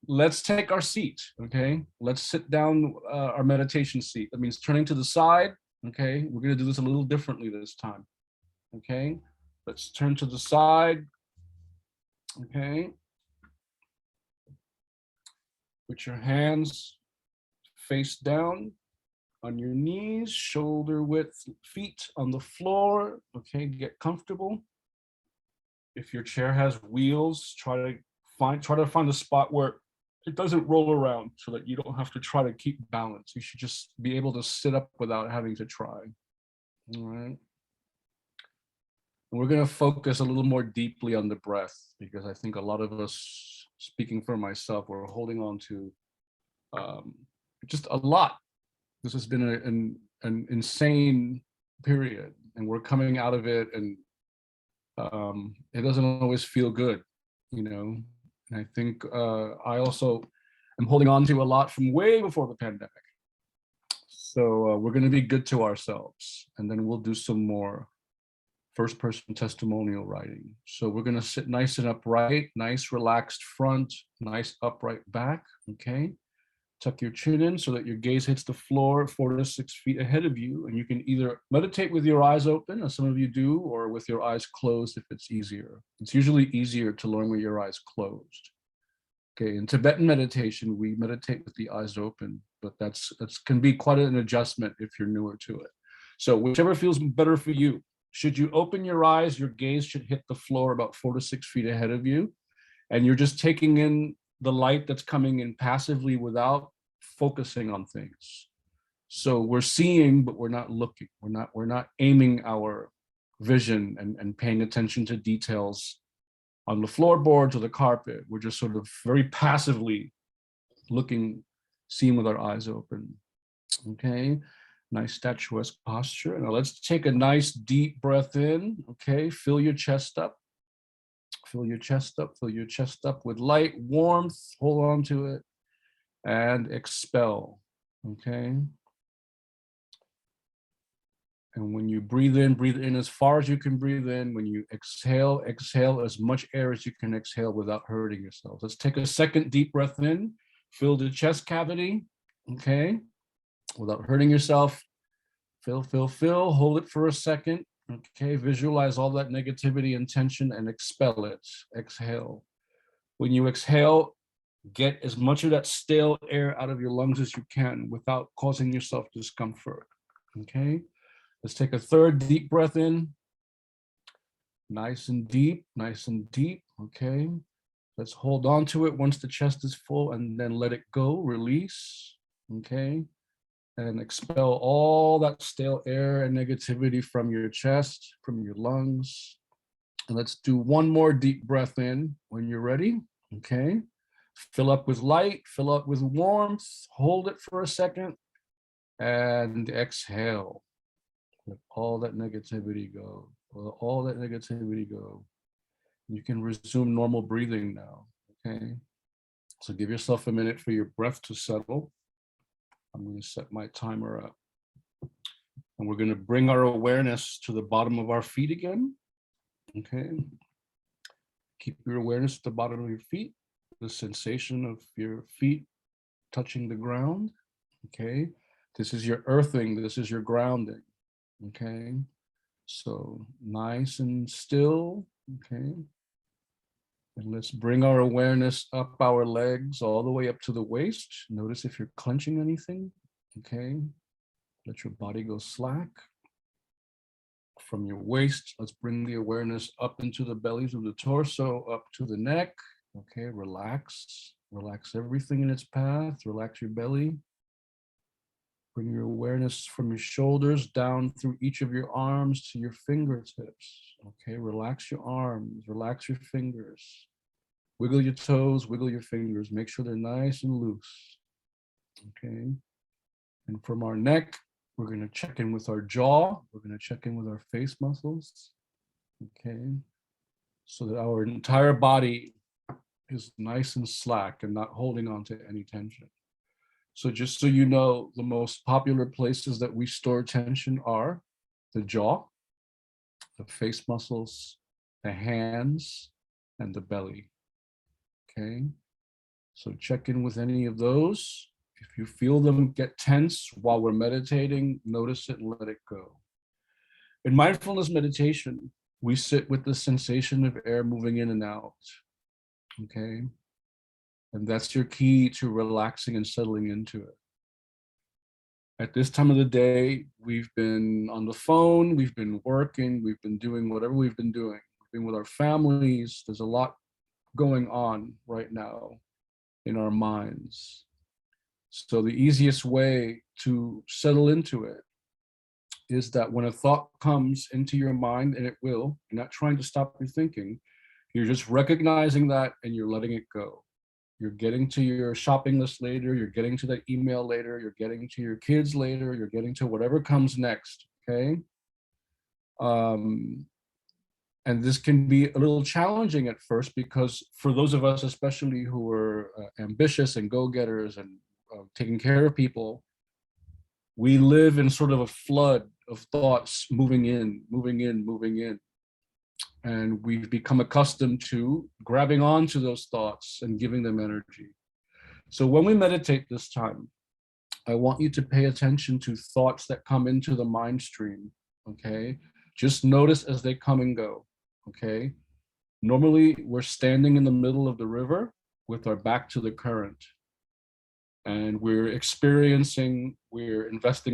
Let's take our seat. Okay. Let's sit down our meditation seat. That means turning to the side. Okay. We're going to do this a little differently this time. Okay. Let's turn to the side. Okay. Put your hands face down on your knees, shoulder width, feet on the floor. Okay, get comfortable. If your chair has wheels, try to find a spot where it doesn't roll around so that you don't have to try to keep balance. You should just be able to sit up without having to try. All right. And we're going to focus a little more deeply on the breath, because I think a lot of us, speaking for myself, we're holding on to just a lot. This has been an insane period, and we're coming out of it, and it doesn't always feel good, you know. And I think I also am holding on to a lot from way before the pandemic. So we're going to be good to ourselves, and then we'll do some more first-person testimonial writing. So we're going to sit nice and upright, nice relaxed front, nice upright back. Okay. Tuck your chin in so that your gaze hits the floor 4 to 6 feet ahead of you. And you can either meditate with your eyes open, as some of you do, or with your eyes closed if it's easier. It's usually easier to learn with your eyes closed. Okay, in Tibetan meditation, we meditate with the eyes open, but that's can be quite an adjustment if you're newer to it. So whichever feels better for you. Should you open your eyes, your gaze should hit the floor about 4 to 6 feet ahead of you. And you're just taking in the light that's coming in passively without focusing on things. So we're seeing, but we're not looking. We're not aiming our vision and paying attention to details on the floorboards or the carpet. We're just sort of very passively looking, seeing with our eyes open. Okay, nice statuesque posture. Now let's take a nice deep breath in. Okay, fill your chest up. Fill your chest up, fill your chest up with light, warmth, hold on to it, and expel, okay? And when you breathe in as far as you can breathe in. When you exhale, exhale as much air as you can exhale without hurting yourself. Let's take a second deep breath in, fill the chest cavity, okay? Without hurting yourself. Fill, hold it for a second, okay? Visualize all that negativity and tension and expel it, exhale. When you exhale, get as much of that stale air out of your lungs as you can without causing yourself discomfort, okay? Let's take a third deep breath in. Nice and deep, okay? Let's hold on to it once the chest is full and then let it go, release, okay? And expel all that stale air and negativity from your chest, from your lungs. And let's do one more deep breath in when you're ready, okay? Fill up with light, fill up with warmth, hold it for a second, and exhale. Let all that negativity go. Let all that negativity go. You can resume normal breathing now, okay? So give yourself a minute for your breath to settle. I'm going to set my timer up. And we're going to bring our awareness to the bottom of our feet again, okay? Keep your awareness at the bottom of your feet, the sensation of your feet touching the ground, okay? This is your earthing, this is your grounding. Okay, so nice and still, okay? And let's bring our awareness up our legs all the way up to the waist. Notice if you're clenching anything, okay? Let your body go slack. From your waist, let's bring the awareness up into the bellies of the torso, up to the neck, okay? Relax, relax everything in its path, relax your belly. Bring your awareness from your shoulders down through each of your arms to your fingertips. Okay, relax your arms, relax your fingers. Wiggle your toes, wiggle your fingers. Make sure they're nice and loose. Okay, and from our neck, we're going to check in with our jaw. We're going to check in with our face muscles. Okay, so that our entire body is nice and slack and not holding on to any tension. So just so you know, the most popular places that we store tension are the jaw, the face muscles, the hands, and the belly, okay? So check in with any of those. If you feel them get tense while we're meditating, notice it and let it go. In mindfulness meditation, we sit with the sensation of air moving in and out, okay? And that's your key to relaxing and settling into it. At this time of the day, we've been on the phone, we've been working, we've been doing whatever we've been doing. We've been with our families. There's a lot going on right now in our minds. So the easiest way to settle into it is that when a thought comes into your mind, and it will, you're not trying to stop your thinking, you're just recognizing that and you're letting it go. You're getting to your shopping list later, you're getting to that email later, you're getting to your kids later, you're getting to whatever comes next, okay? And this can be a little challenging at first because for those of us, especially who are ambitious and go-getters and taking care of people, we live in sort of a flood of thoughts moving in. And we've become accustomed to grabbing onto those thoughts and giving them energy. So when we meditate this time, I want you to pay attention to thoughts that come into the mind stream, okay? Just notice as they come and go, okay? Normally, we're standing in the middle of the river with our back to the current. And we're investing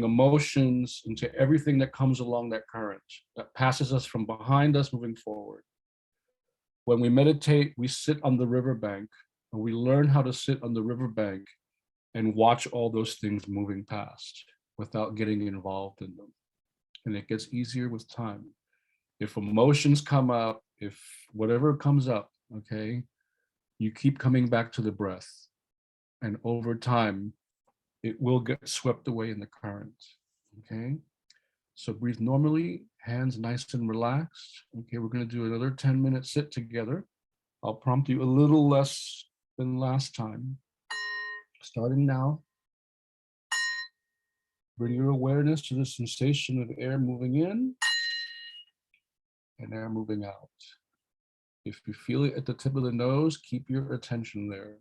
emotions into everything that comes along that current, that passes us from behind us moving forward. When we meditate, we sit on the riverbank and we learn how to sit on the riverbank and watch all those things moving past without getting involved in them. And it gets easier with time. If emotions come up, if whatever comes up, okay, you keep coming back to the breath. And over time, it will get swept away in the current, okay? So breathe normally, hands nice and relaxed. Okay, we're gonna do another 10-minute sit together. I'll prompt you a little less than last time. Starting now. Bring your awareness to the sensation of air moving in and air moving out. If you feel it at the tip of the nose, keep your attention there.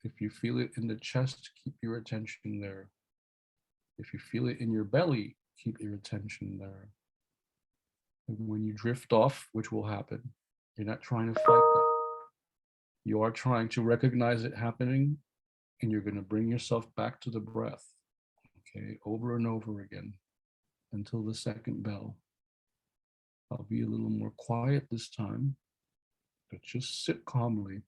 If you feel it in the chest, keep your attention there. If you feel it in your belly, keep your attention there. And when you drift off, which will happen, you're not trying to fight that. You are trying to recognize it happening, and you're going to bring yourself back to the breath, okay, over and over again until the second bell. I'll be a little more quiet this time, but just sit calmly.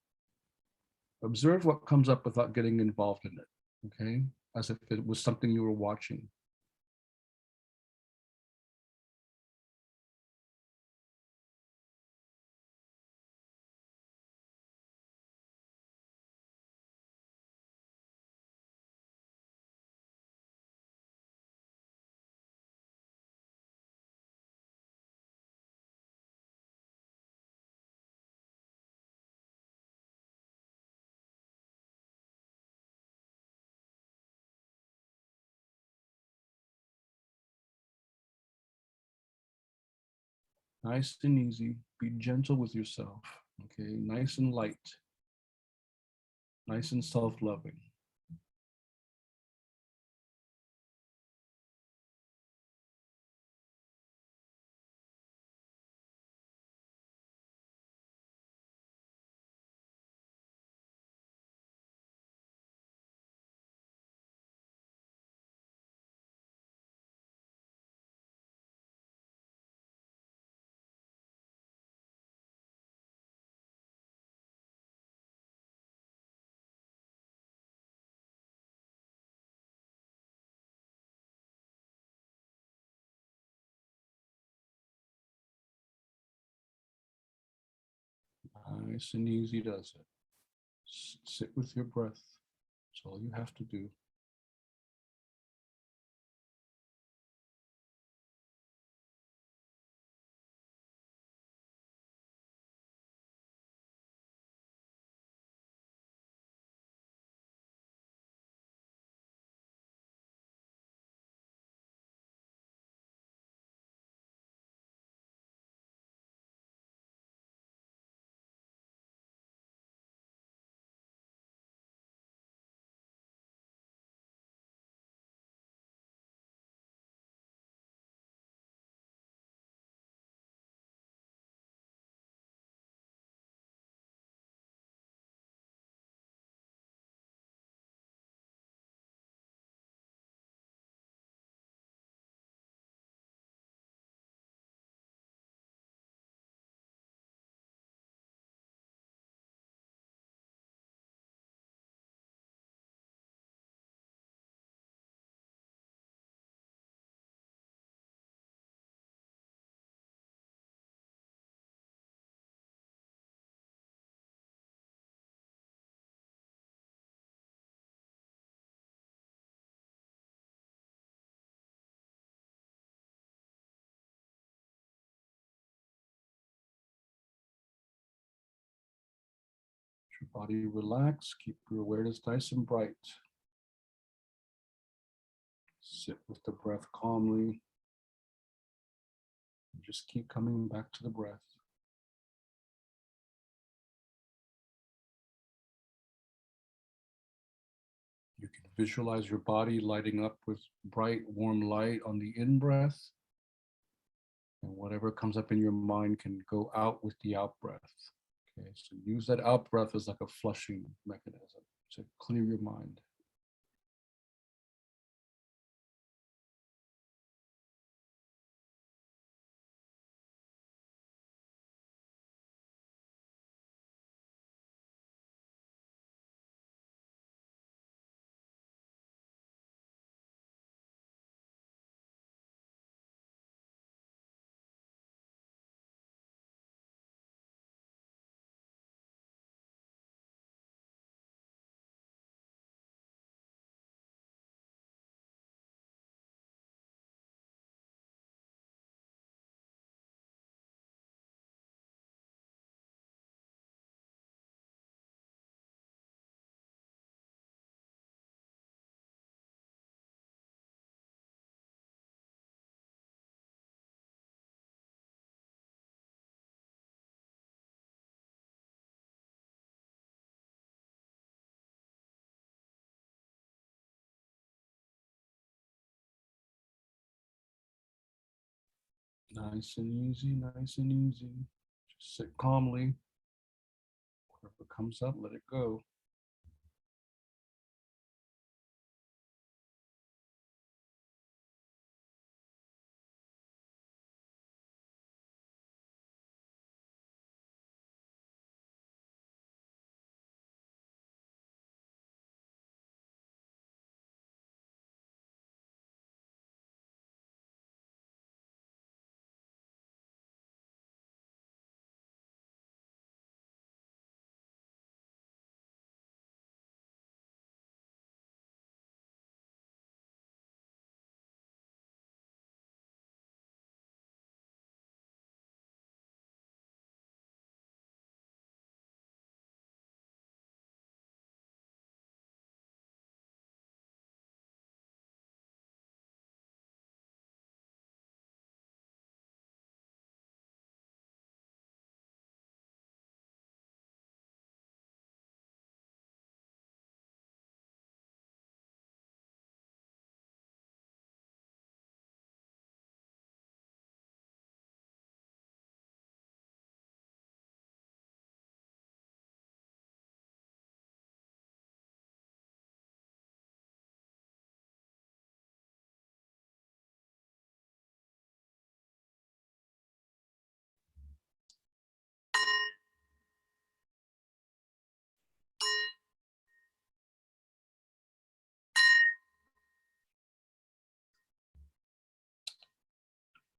Observe what comes up without getting involved in it, okay? As if it was something you were watching. Nice and easy. Be gentle with yourself, okay? Nice and light. Nice and self-loving. Nice and easy does it. Sit with your breath. That's all you have to do. Your body relax. Keep your awareness nice and bright. Sit with the breath calmly. Just keep coming back to the breath. You can visualize your body lighting up with bright, warm light on the in-breath. And whatever comes up in your mind can go out with the out-breath. Okay, so use that out-breath as like a flushing mechanism to clear your mind. Nice and easy, nice and easy. Just sit calmly. Whatever comes up, let it go.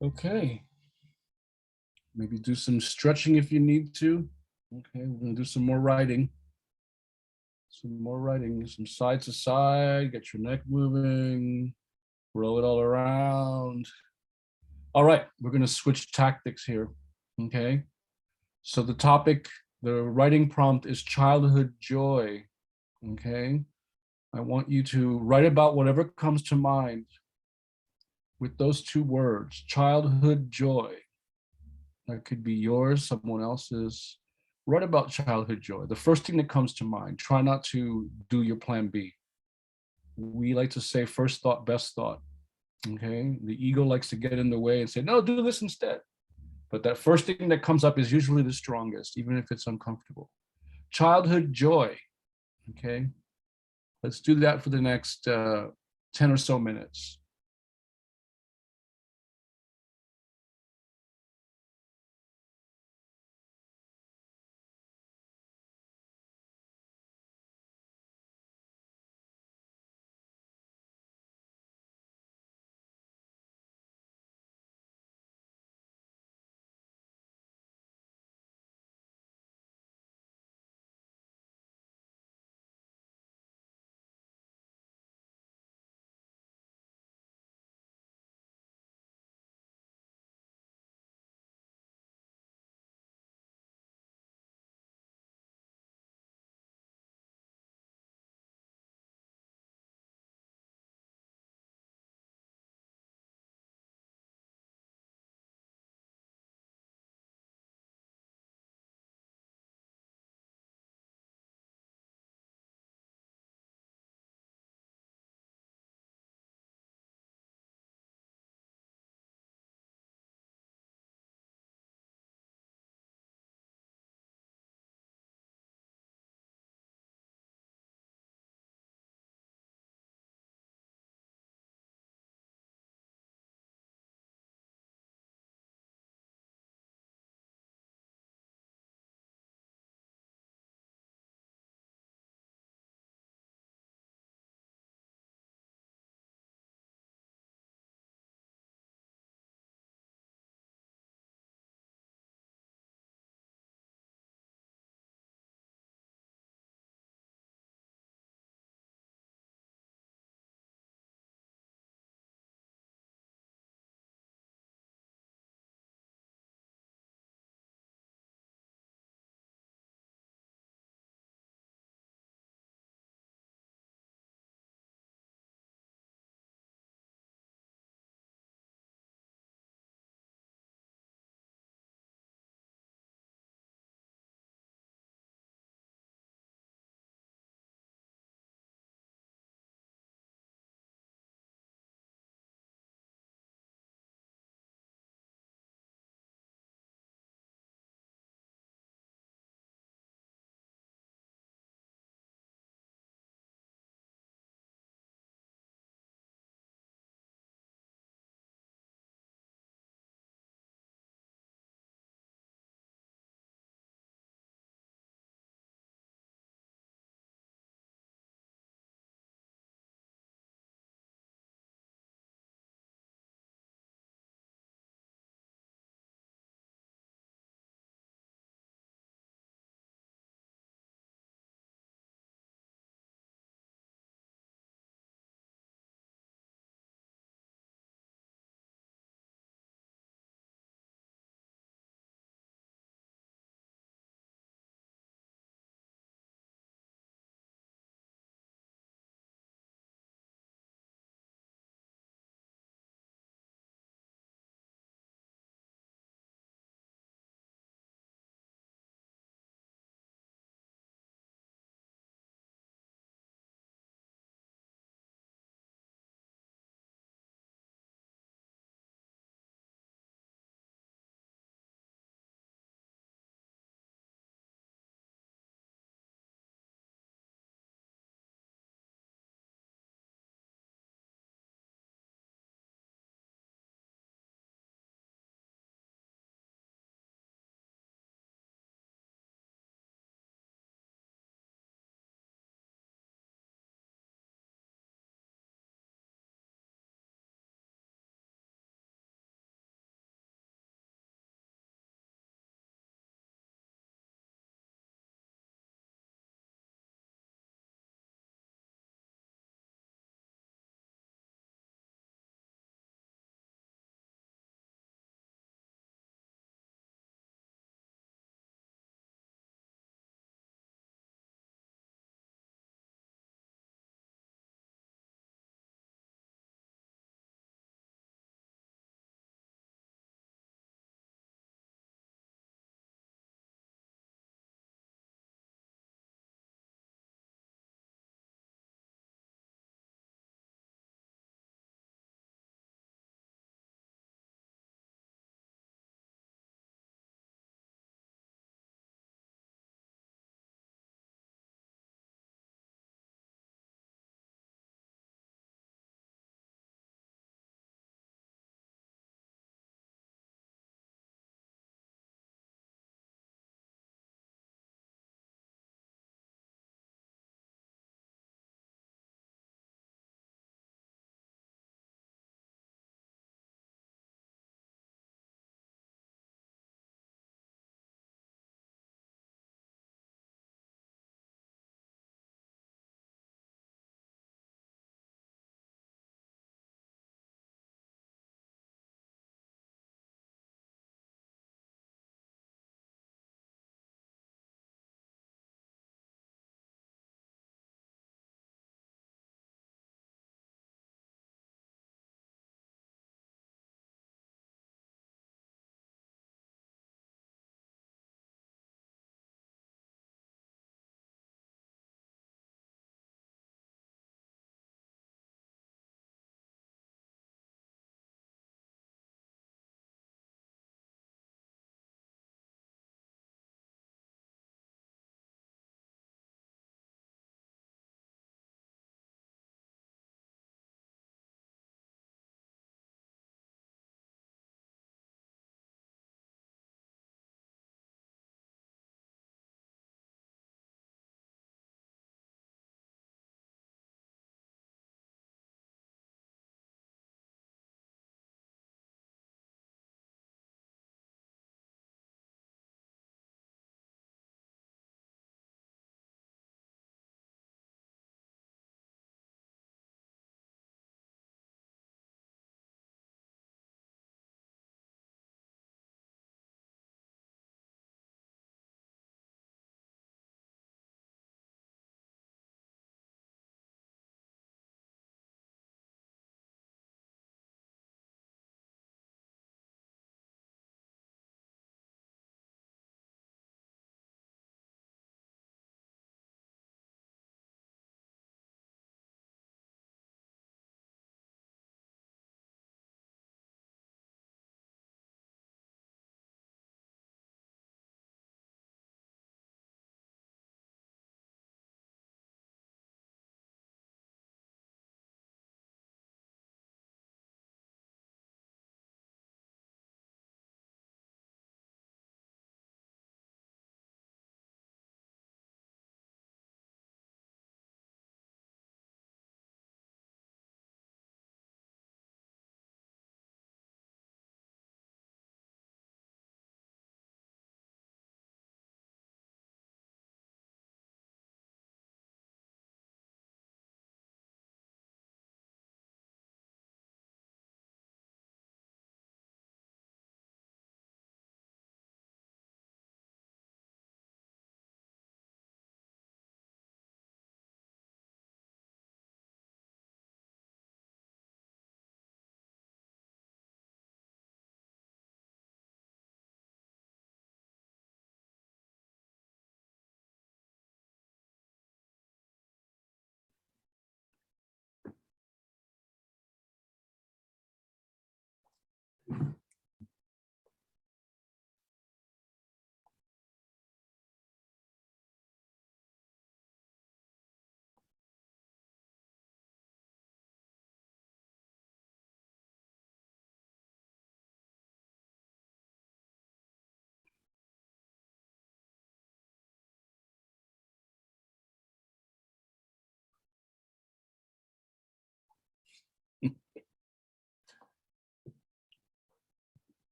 Okay. Maybe do some stretching if you need to. Okay, we're gonna do some more writing. Some more writing, some side to side, get your neck moving, roll it all around. All right, we're gonna switch tactics here, okay? So the topic, the writing prompt is childhood joy, okay? I want you to write about whatever comes to mind with those two words, childhood joy. That could be yours, someone else's. Write about childhood joy. The first thing that comes to mind. Try not to do your plan B. We like to say first thought, best thought. Okay. The ego likes to get in the way and say, no, do this instead. But that first thing that comes up is usually the strongest, even if it's uncomfortable. Childhood joy. Okay. Let's do that for the next 10 or so minutes.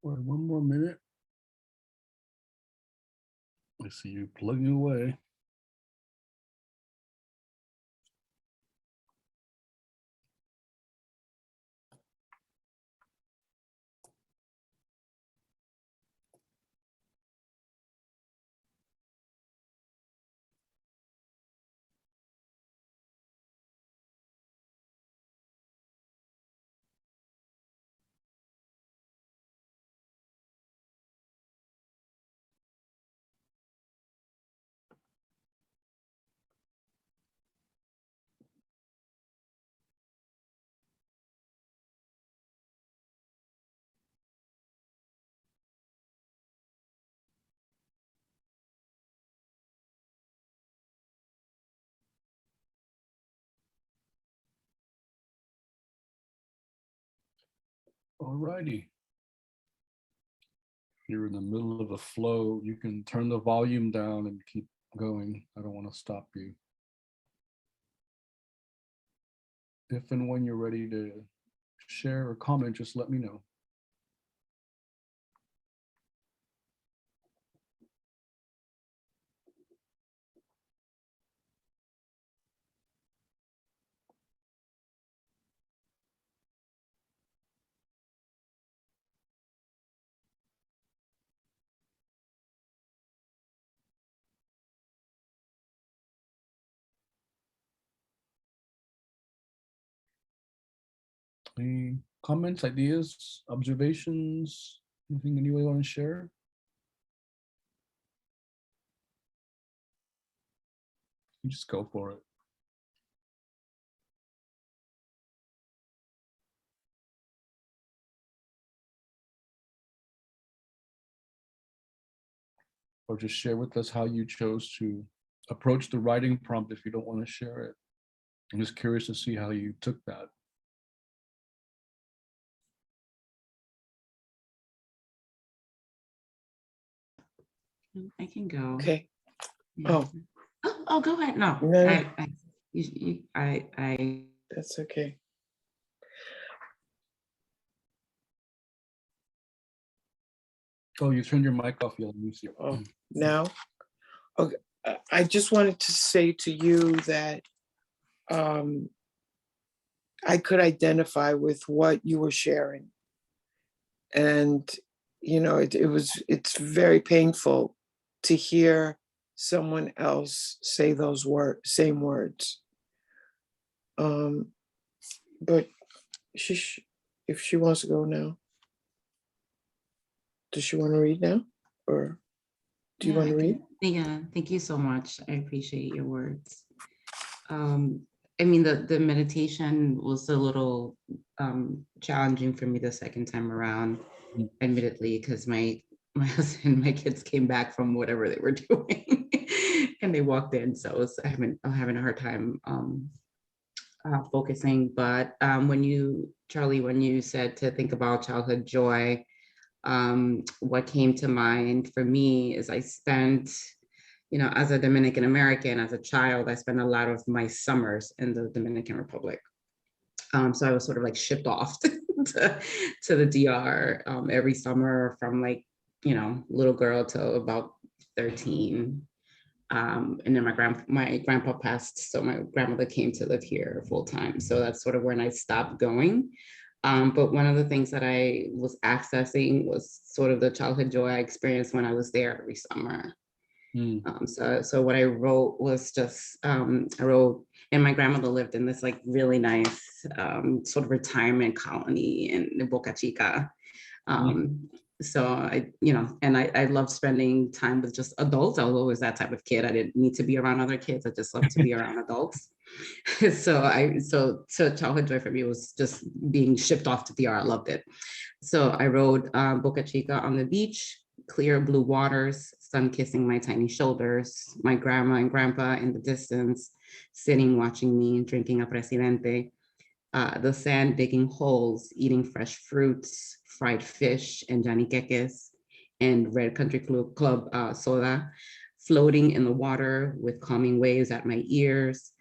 All right, one more minute. I see you plugging away. All righty. You're in the middle of a flow. You can turn the volume down and keep going. I don't want to stop you. If and when you're ready to share or comment, just let me know. Any comments, ideas, observations, anything anyone want to share? You just go for it. Or just share with us how you chose to approach the writing prompt if you don't want to share it. I'm just curious to see how you took that. I can go. Okay. Yeah. Oh, Oh, go ahead. No, No. I that's okay. Oh, you turned your mic off. You'll lose you. Oh, now? Okay. I just wanted to say to you that I could identify with what you were sharing. And, you know, it's very painful to hear someone else say those same words. But if she wants to go now, does she want to read now? Or do you want to read? Yeah, thank you so much. I appreciate your words. I mean, the meditation was a little challenging for me the second time around, admittedly, because my husband, my kids came back from whatever they were doing and they walked in. So I'm having a hard time focusing. But Charlie, when you said to think about childhood joy, what came to mind for me is I spent, as a Dominican American, as a child, I spent a lot of my summers in the Dominican Republic. So I was sort of like shipped off to the DR every summer from little girl till about 13. And then my grandpa passed, so my grandmother came to live here full time. So that's sort of when I stopped going. But one of the things that I was accessing was sort of the childhood joy I experienced when I was there every summer. So what I wrote was just, I wrote, and my grandmother lived in this really nice sort of retirement colony in Boca Chica. So I love spending time with just adults. I was always that type of kid. I didn't need to be around other kids. I just love to be around adults. So childhood joy for me was just being shipped off to DR. I loved it. So I wrote Boca Chica on the beach, clear blue waters, sun kissing my tiny shoulders, my grandma and grandpa in the distance, sitting, watching me, drinking a presidente, the sand digging holes, eating fresh fruits, fried fish and janiqueques, and Red Country Club soda, floating in the water with calming waves at my ears.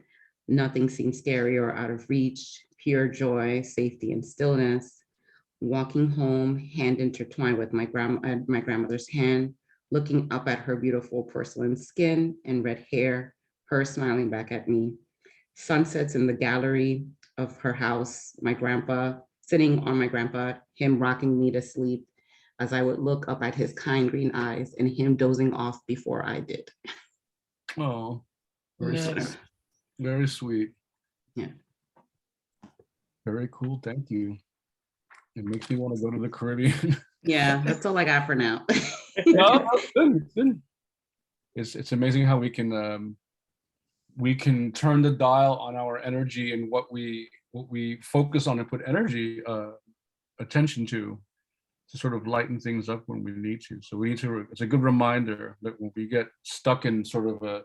Nothing seemed scary or out of reach, pure joy, safety, and stillness. walking home, hand intertwined with my grandmother's hand, looking up at her beautiful porcelain skin and red hair, her smiling back at me. Sunsets in the gallery of her house, my grandpa sitting on my grandpa, him rocking me to sleep as I would look up at his kind green eyes and him dozing off before I did. Oh, very Nice. sweet. Very sweet. Yeah. Very cool. Thank you. It makes me want to go to the Caribbean. Yeah, that's all I got for now. No, it's good. It's good. It's amazing how we can turn the dial on our energy and what we focus on and put energy attention to sort of lighten things up when we need to. So we need to. It's a good reminder that when we get stuck in sort of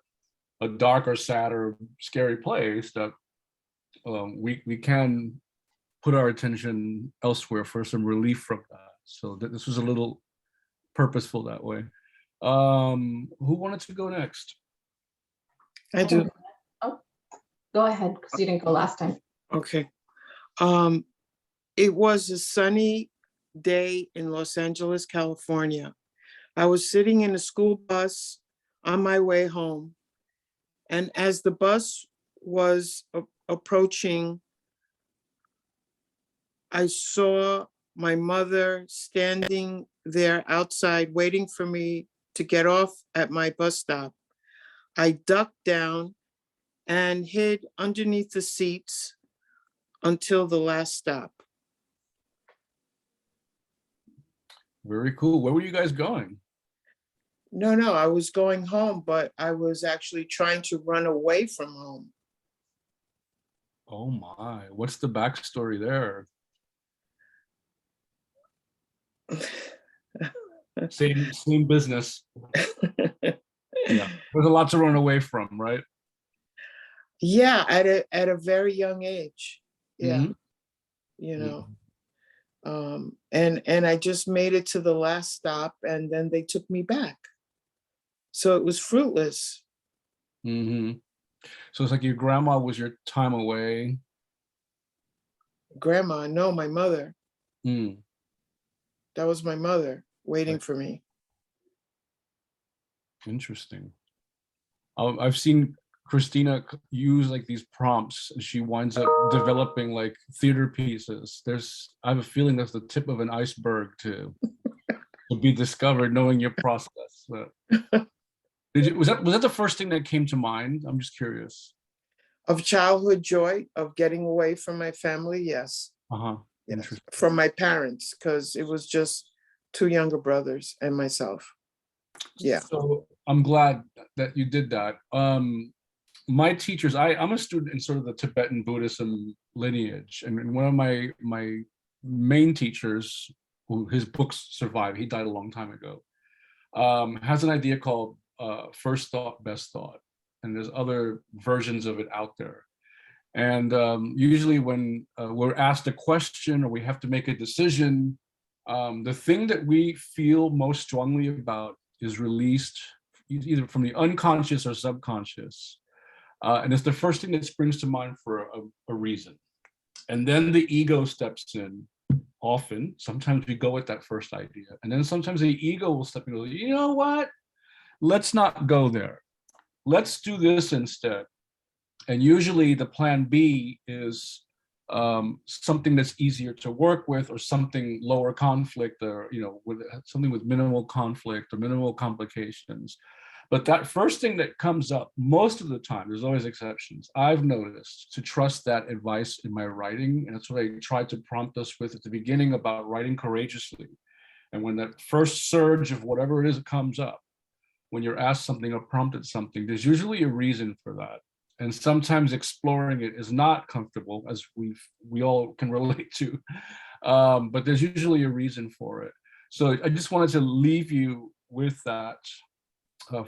a dark or sad or scary place, that we can put our attention elsewhere for some relief from that. So that this was a little purposeful that way. Who wanted to go next? I do. Oh, go ahead, because you didn't go last time. Okay. It was a sunny day in Los Angeles, California. I was sitting in a school bus on my way home. And as the bus was approaching, I saw my mother standing there outside waiting for me to get off at my bus stop. I ducked down and hid underneath the seats until the last stop. Very cool. Where were you guys going? No, I was going home, but I was actually trying to run away from home. Oh my, what's the backstory there? Same business. Yeah, there's a lot to run away from, right? Yeah, at a very young age. Yeah, Mhm. you know. And I just made it to the last stop, and then they took me back. So it was fruitless. Mm-hmm. So it's like your grandma was your time away. Grandma, no, my mother. Mm. That was my mother waiting Right. for me. Interesting. I've seen Christina use like these prompts, and she winds up developing like theater pieces. I have a feeling that's the tip of an iceberg to be discovered, knowing your process. Was that the first thing that came to mind? I'm just curious. Of childhood joy, of getting away from my family, yes. Uh-huh. Yes. Interesting. From my parents, because it was just two younger brothers and myself. Yeah. So I'm glad that you did that. My teachers, I'm a student in sort of the Tibetan Buddhism lineage, and one of my main teachers, who his books survive, he died a long time ago, has an idea called first thought, best thought, and there's other versions of it out there. And usually when we're asked a question or we have to make a decision, the thing that we feel most strongly about is released either from the unconscious or subconscious. And it's the first thing that springs to mind for a reason. And then the ego steps in. Often, sometimes we go with that first idea. And then sometimes the ego will step in and go, you know what? Let's not go there. Let's do this instead. And usually the plan B is something that's easier to work with, or something lower conflict, or with something with minimal conflict or minimal complications. But that first thing that comes up most of the time, there's always exceptions, I've noticed, to trust that advice in my writing. And that's what I tried to prompt us with at the beginning about writing courageously. And when that first surge of whatever it is comes up, when you're asked something or prompted something, there's usually a reason for that. And sometimes exploring it is not comfortable, as we all can relate to, but there's usually a reason for it. So I just wanted to leave you with that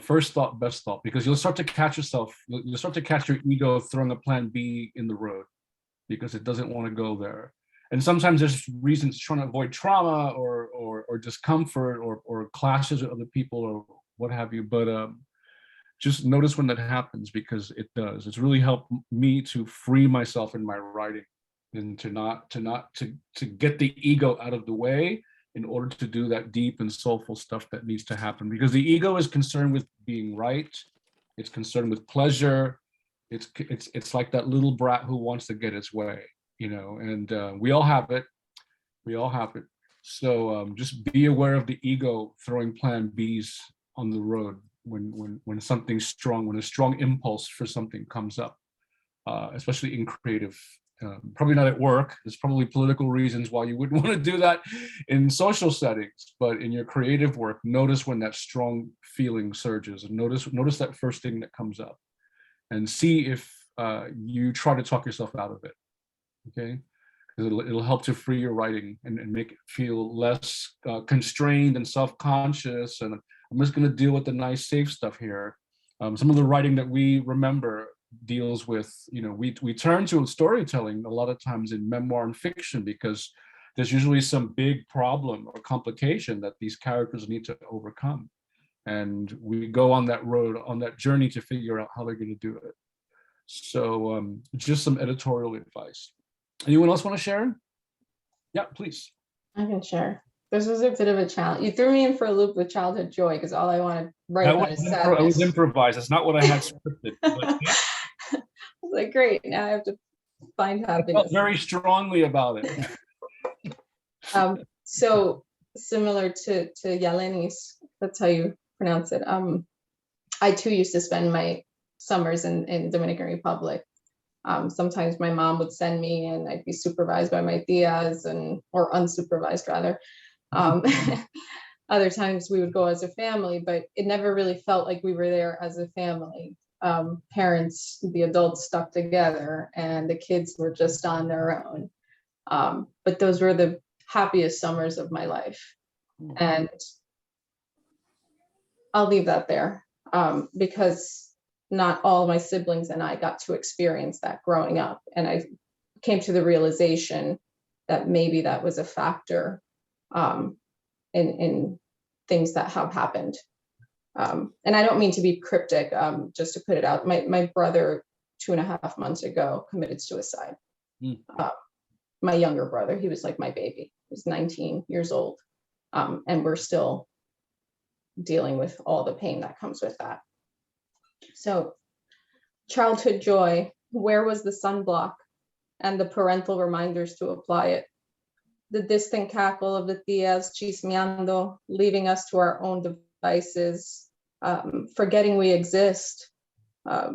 first thought, best thought, because you'll start to catch yourself, you'll start to catch your ego throwing a plan B in the road because it doesn't want to go there. And sometimes there's reasons trying to avoid trauma or discomfort or clashes with other people or what have you. But just notice when that happens, because it does. It's really helped me to free myself in my writing and to get the ego out of the way in order to do that deep and soulful stuff that needs to happen. Because the ego is concerned with being right. It's concerned with pleasure. It's like that little brat who wants to get its way, and we all have it. We all have it. So just be aware of the ego throwing plan Bs on the road when something's strong, when a strong impulse for something comes up, especially in creative. Probably not at work. There's probably political reasons why you wouldn't want to do that in social settings, but in your creative work, notice when that strong feeling surges, and notice that first thing that comes up, and see if you try to talk yourself out of it. Okay, because it'll help to free your writing and make it feel less constrained and self-conscious. And I'm just going to deal with the nice, safe stuff here. Some of the writing that we remember deals with, we turn to storytelling a lot of times in memoir and fiction because there's usually some big problem or complication that these characters need to overcome. And we go on that road, on that journey to figure out how they're going to do it. So just some editorial advice. Anyone else want to share? Yeah, please. I can share. This was a bit of a challenge. You threw me in for a loop with childhood joy because all I want to write about is sadness. It was improvised. It's not what I had scripted. But yeah. I was like, great, now I have to find happiness. I felt very strongly about it. So similar to Yalenis, that's how you pronounce it. I too used to spend my summers in Dominican Republic. Sometimes my mom would send me and I'd be supervised by my tias or unsupervised rather. Other times we would go as a family, but it never really felt like we were there as a family. Parents, the adults stuck together and the kids were just on their own. But those were the happiest summers of my life. And I'll leave that there because not all my siblings and I got to experience that growing up. And I came to the realization that maybe that was a factor in things that have happened. And I don't mean to be cryptic, just to put it out. My brother 2.5 months ago committed suicide. My younger brother, he was like my baby. He was 19 years old. And we're still dealing with all the pain that comes with that. So childhood joy, where was the sunblock and the parental reminders to apply it? The distant cackle of the tias chismeando, leaving us to our own devices, forgetting we exist. My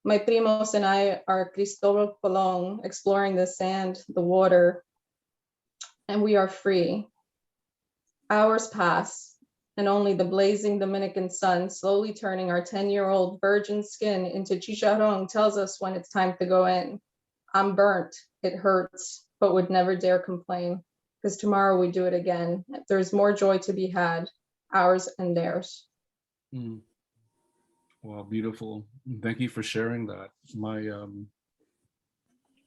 primos and I are Cristobal Colon, exploring the sand, the water, and we are free. Hours pass, and only the blazing Dominican sun slowly turning our 10-year-old virgin skin into chicharron tells us when it's time to go in. I'm burnt, it hurts, but would never dare complain, because tomorrow we do it again. There's more joy to be had, ours and theirs. Wow, beautiful. Thank you for sharing that.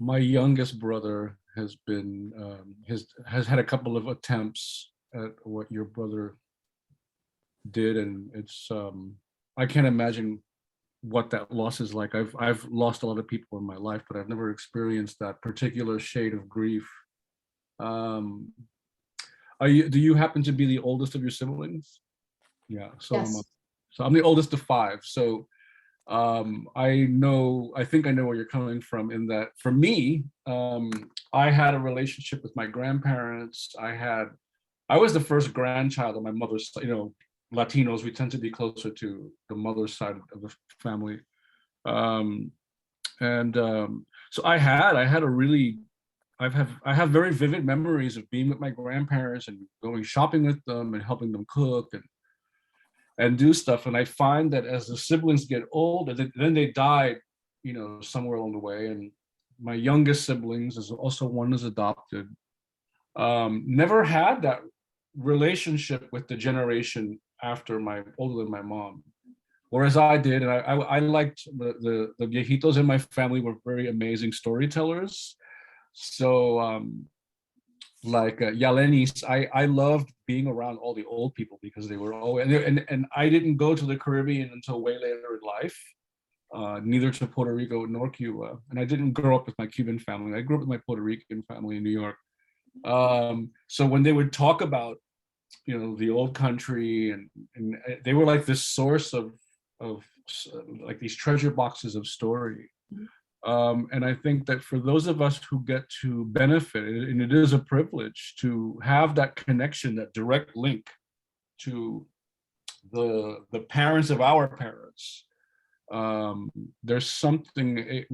My youngest brother has been has had a couple of attempts at what your brother did, and it's I can't imagine what that loss is like. I've lost a lot of people in my life, but I've never experienced that particular shade of grief. Do you happen to be the oldest of your siblings? Yeah, so yes. So I'm the oldest of 5. So I think I know where you're coming from in that for me, I had a relationship with my grandparents. I was the first grandchild of my mother's, Latinos, we tend to be closer to the mother's side of the family. So I have very vivid memories of being with my grandparents and going shopping with them and helping them cook and do stuff. And I find that as the siblings get older, then they died, somewhere along the way. And my youngest siblings is also one is adopted. Never had that relationship with the generation older than my mom, whereas I did. And I liked the viejitos in my family were very amazing storytellers. So like Yalenis, I loved being around all the old people because they were always, and I didn't go to the Caribbean until way later in life. neither to Puerto Rico nor Cuba. And I didn't grow up with my Cuban family. I grew up with my Puerto Rican family in New York. So when they would talk about, the old country, and they were like this source of like these treasure boxes of story. And I think that for those of us who get to benefit, and it is a privilege to have that connection, that direct link to the parents of our parents, there's something, it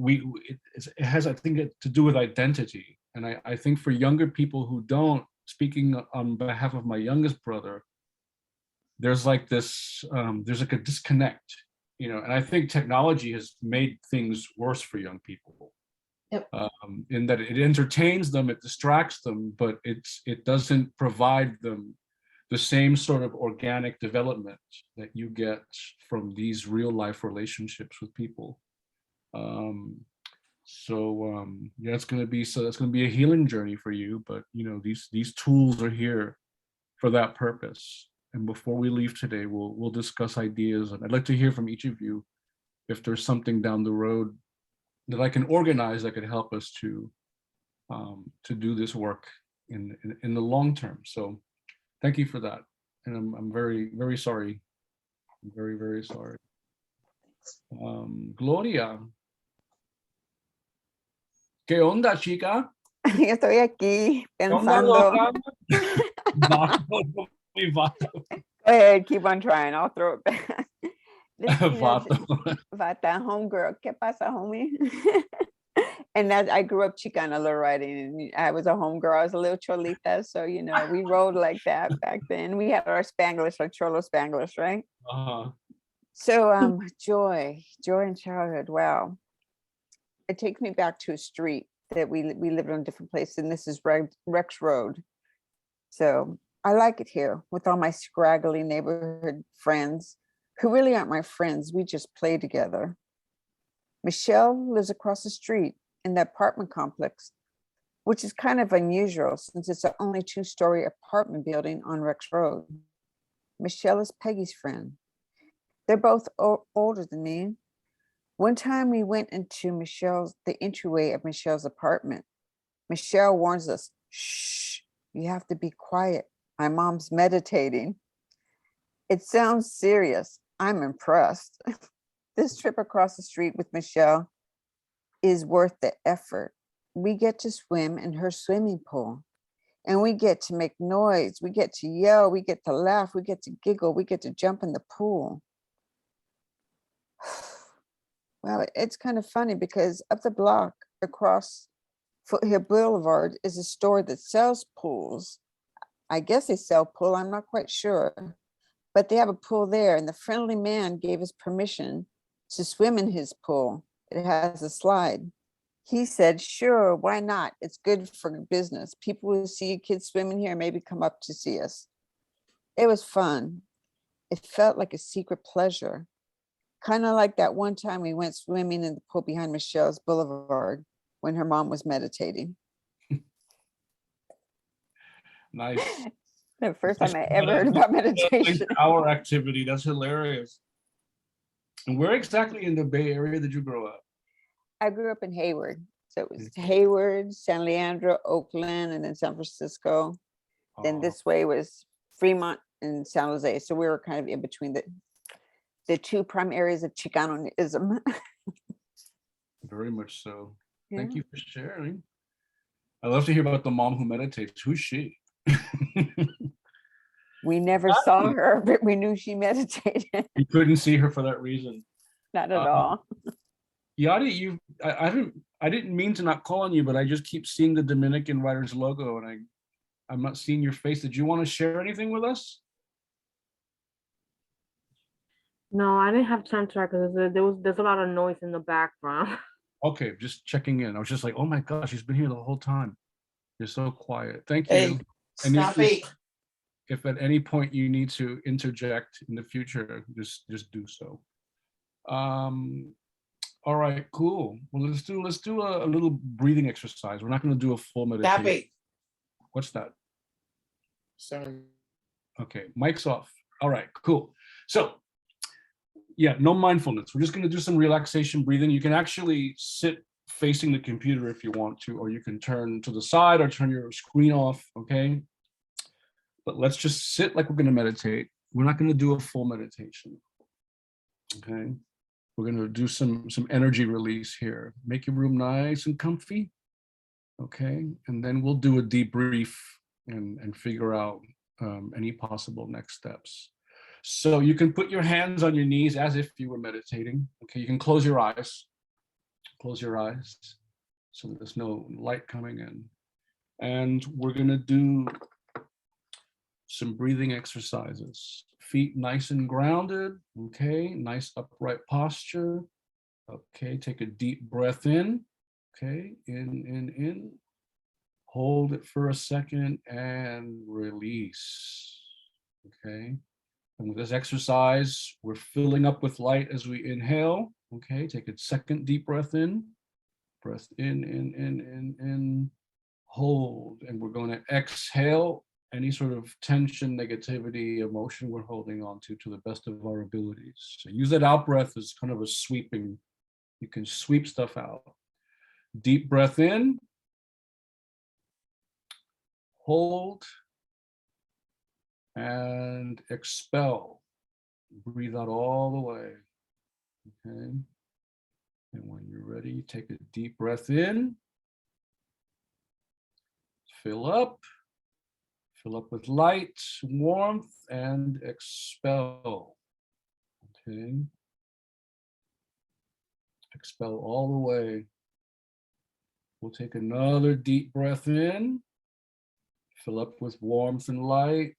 has, I think, to do with identity. And I think for younger people who don't, speaking on behalf of my youngest brother, there's like this, there's like a disconnect, and I think technology has made things worse for young people. Yep. In that it entertains them, it distracts them, but it doesn't provide them the same sort of organic development that you get from these real life relationships with people. Yeah, it's going to be a healing journey for you, but these tools are here for that purpose. And before we leave today, we'll discuss ideas, and I'd like to hear from each of you if there's something down the road that I can organize that could help us to do this work in the long term. So thank you for that. And I'm very, very sorry. I'm very, very sorry. Gloria. ¿Qué onda, chica? Yo estoy aquí ¿Qué onda, pensando. loca? Vato, mi vato. Go ahead, keep on trying. I'll throw it back. Vato. Vata, homegirl. ¿Qué pasa, homie? And that I grew up Chicana little writing, and I was a homegirl. I was a little cholita, so we rode like that back then. We had our Spanglish, like Cholo Spanglish, right? So joy in childhood. Wow, it takes me back to a street that we lived on a different place, and this is Rex Road. So I like it here with all my scraggly neighborhood friends, who really aren't my friends. We just play together. Michelle lives across the street in the apartment complex, which is kind of unusual since it's an only 2-story apartment building on Rex Road. Michelle is Peggy's friend. They're both older than me. One time we went into the entryway of Michelle's apartment. Michelle warns us, shh, you have to be quiet. My mom's meditating. It sounds serious. I'm impressed. This trip across the street with Michelle is worth the effort. We get to swim in her swimming pool, and we get to make noise. We get to yell. We get to laugh. We get to giggle. We get to jump in the pool. Well, it's kind of funny because up the block across Foothill Boulevard is a store that sells pools. I guess they sell pool. I'm not quite sure, but they have a pool there, and the friendly man gave us permission to swim in his pool. It has a slide. He said, sure, why not? It's good for business. People who see kids swimming here maybe come up to see us. It was fun. It felt like a secret pleasure. Kind of like that one time we went swimming in the pool behind Michelle's Boulevard when her mom was meditating. Nice. The first time I ever heard about meditation. Our activity, that's hilarious. And where exactly in the Bay Area did you grow up? I grew up in Hayward. So it was Hayward, San Leandro, Oakland, and then San Francisco. Then this way was Fremont and San Jose. So we were kind of in between the two prime areas of Chicanoism. Very much so. Yeah. Thank you for sharing. I love to hear about the mom who meditates. Who's she? We never saw her, but we knew she meditated. You couldn't see her for that reason. Not at all. Yadi, I didn't mean to not call on you, but I just keep seeing the Dominican Writers logo, and I'm not seeing your face. Did you want to share anything with us? No, I didn't have time to talk because there's a lot of noise in the background. Okay, just checking in. I was just like, oh my gosh, she's been here the whole time. You're so quiet. Thank you. Hey, stop it. If at any point you need to interject in the future, just do so. All right, cool. Well, let's do a little breathing exercise. We're not going to do a full meditation. Stop it. What's that? Sorry. Okay, mic's off. All right, cool. So Yeah, no mindfulness. We're just going to do some relaxation breathing. You can actually sit facing the computer if you want to, or you can turn to the side or turn your screen off, okay? But let's just sit like we're going to meditate. We're not going to do a full meditation, okay? We're going to do some energy release here. Make your room nice and comfy, okay? And then we'll do a debrief and figure out any possible next steps. So you can put your hands on your knees as if you were meditating. Okay, you can close your eyes. Close your eyes so that there's no light coming in. And we're gonna do some breathing exercises. Feet nice and grounded. Okay, nice upright posture. Okay, take a deep breath in. Okay, in. Hold it for a second and release. Okay. And with this exercise, we're filling up with light as we inhale. Okay, take a second deep breath in. Breath in. Hold. And we're going to exhale any sort of tension, negativity, emotion we're holding on to the best of our abilities. So use that out breath as kind of a sweeping, you can sweep stuff out. Deep breath in. Hold. And expel. Breathe out all the way. Okay. And when you're ready, take a deep breath in. Fill up with light, warmth, and expel. Okay. Expel all the way. We'll take another deep breath in. Fill up with warmth and light.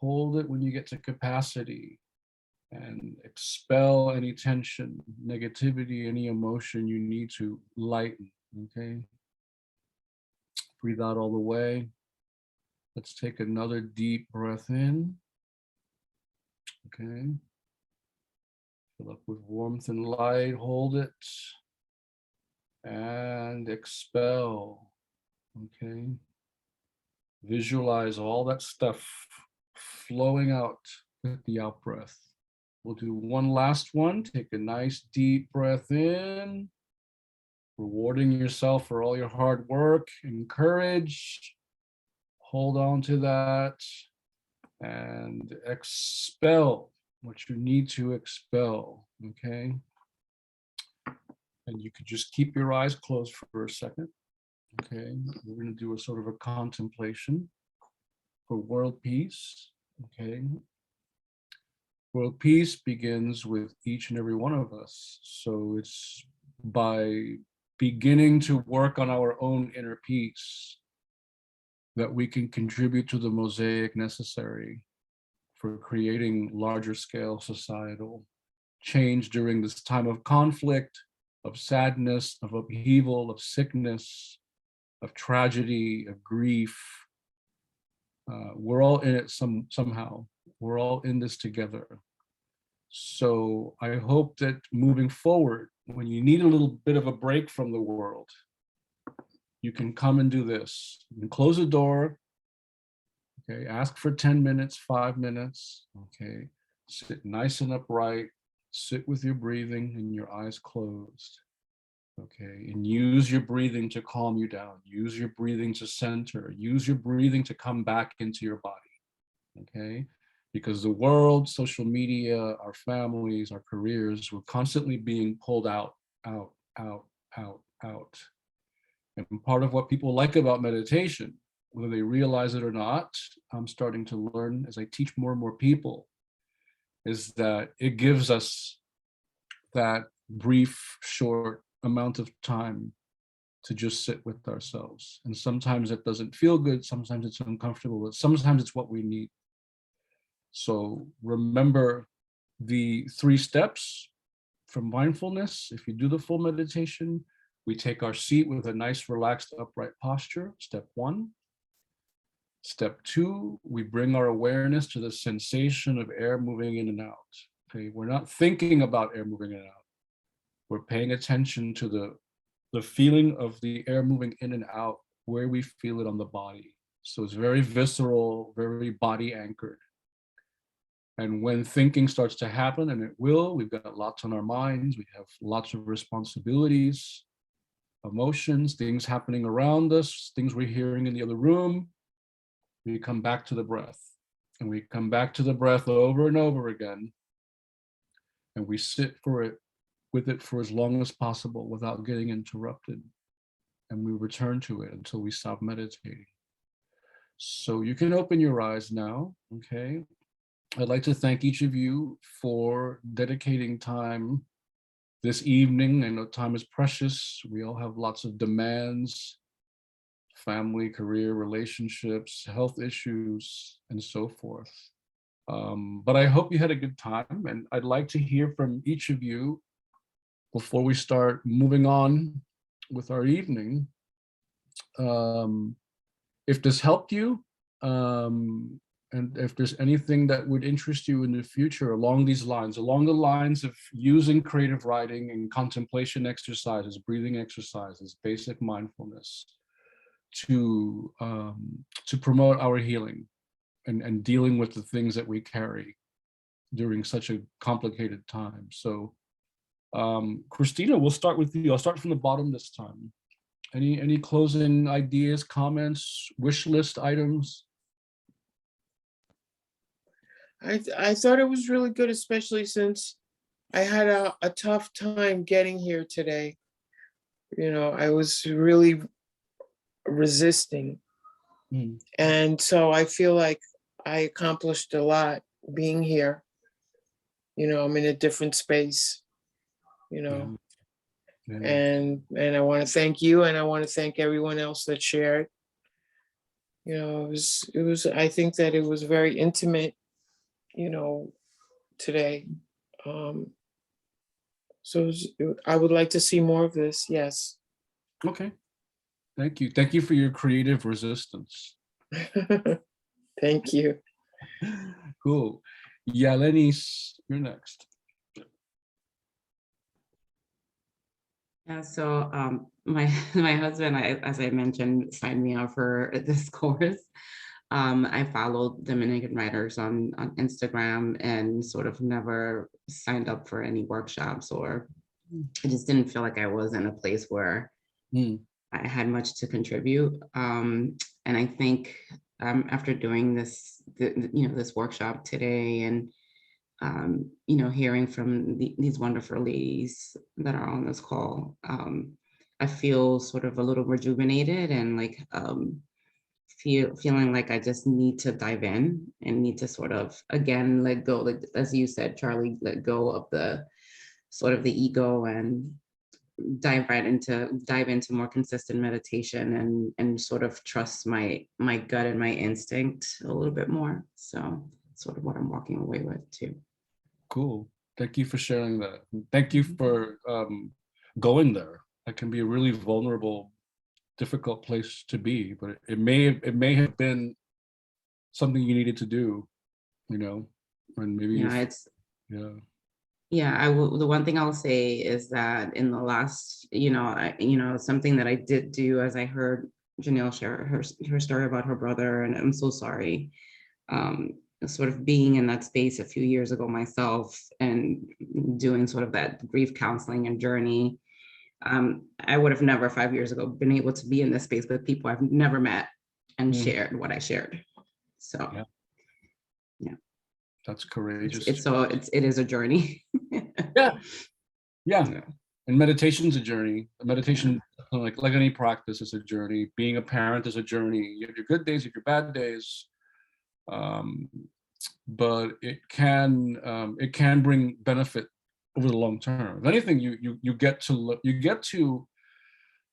Hold it when you get to capacity. And expel any tension, negativity, any emotion you need to lighten, okay? Breathe out all the way. Let's take another deep breath in. Okay. Fill up with warmth and light, hold it. And expel, okay? Visualize all that stuff flowing out with the out breath. We'll do one last one. Take a nice deep breath in, rewarding yourself for all your hard work and courage. Hold on to that and expel what you need to expel, okay? And you could just keep your eyes closed for a second, okay? We're gonna do a sort of a contemplation for world peace, okay? World peace begins with each and every one of us. So it's by beginning to work on our own inner peace that we can contribute to the mosaic necessary for creating larger scale societal change during this time of conflict, of sadness, of upheaval, of sickness, of tragedy, of grief. We're all in it somehow. We're all in this together. So I hope that moving forward, when you need a little bit of a break from the world, you can come and do this. You can close the door, okay, ask for 10 minutes, 5 minutes, okay, sit nice and upright, sit with your breathing and your eyes closed, okay, and use your breathing to calm you down, use your breathing to center, use your breathing to come back into your body, okay? Because the world, social media, our families, our careers, we're constantly being pulled out. And part of what people like about meditation, whether they realize it or not, I'm starting to learn as I teach more and more people, is that it gives us that brief, short amount of time to just sit with ourselves. And sometimes it doesn't feel good, sometimes it's uncomfortable, but sometimes it's what we need. So remember the 3 steps from mindfulness. If you do the full meditation, we take our seat with a nice, relaxed, upright posture, step 1. Step 2, we bring our awareness to the sensation of air moving in and out. Okay, we're not thinking about air moving in and out. We're paying attention to the feeling of the air moving in and out, where we feel it on the body. So it's very visceral, very body anchored. And when thinking starts to happen, and it will, we've got lots on our minds, we have lots of responsibilities, emotions, things happening around us, things we're hearing in the other room, we come back to the breath. And we come back to the breath over and over again. And we sit with it for as long as possible without getting interrupted. And we return to it until we stop meditating. So you can open your eyes now, okay? I'd like to thank each of you for dedicating time this evening. I know time is precious. We all have lots of demands, family, career, relationships, health issues, and so forth. But I hope you had a good time, and I'd like to hear from each of you before we start moving on with our evening. If this helped you, and if there's anything that would interest you in the future along these lines, along the lines of using creative writing and contemplation exercises, breathing exercises, basic mindfulness to promote our healing and dealing with the things that we carry during such a complicated time. So Christina, we'll start with you. I'll start from the bottom this time. Any closing ideas, comments, wish list items? I thought it was really good, especially since I had a tough time getting here today. You know, I was really resisting. And so I feel like I accomplished a lot being here. You know, I'm in a different space, you know. Yeah. And I want to thank you, and I want to thank everyone else that shared. You know, it was I think that it was very intimate, you know, today. So I would like to see more of this. Yes. Okay. Thank you. Thank you for your creative resistance. Thank you. Cool. Yeah, Lenis, you're next. Yeah, so my husband, as I mentioned, signed me up for this course. I followed Dominican writers on Instagram and sort of never signed up for any workshops, or I just didn't feel like I was in a place where I had much to contribute. And I think after doing this, this workshop today, and hearing from these wonderful ladies that are on this call, I feel sort of a little rejuvenated and like feeling like I just need to dive in and need to sort of, again, let go, like, as you said, Charlie, let go of the sort of the ego and dive into more consistent meditation and sort of trust my gut and my instinct a little bit more. So sort of what I'm walking away with too. Cool. Thank you for sharing that. Thank you for going there. That can be a really vulnerable, difficult place to be, but it may have been something you needed to do, you know, and maybe the one thing I'll say is that in the last, something that I did do, as I heard Janelle share her story about her brother, and I'm so sorry, sort of being in that space a few years ago myself and doing sort of that grief counseling and journey. I would have never 5 years ago been able to be in this space with people I've never met and shared what I shared. So yeah. That's courageous. It is a journey. Yeah. And meditation's a journey. Meditation, like any practice, is a journey. Being a parent is a journey. You have your good days, you have your bad days. But it can bring benefit over the long term. If anything, you get to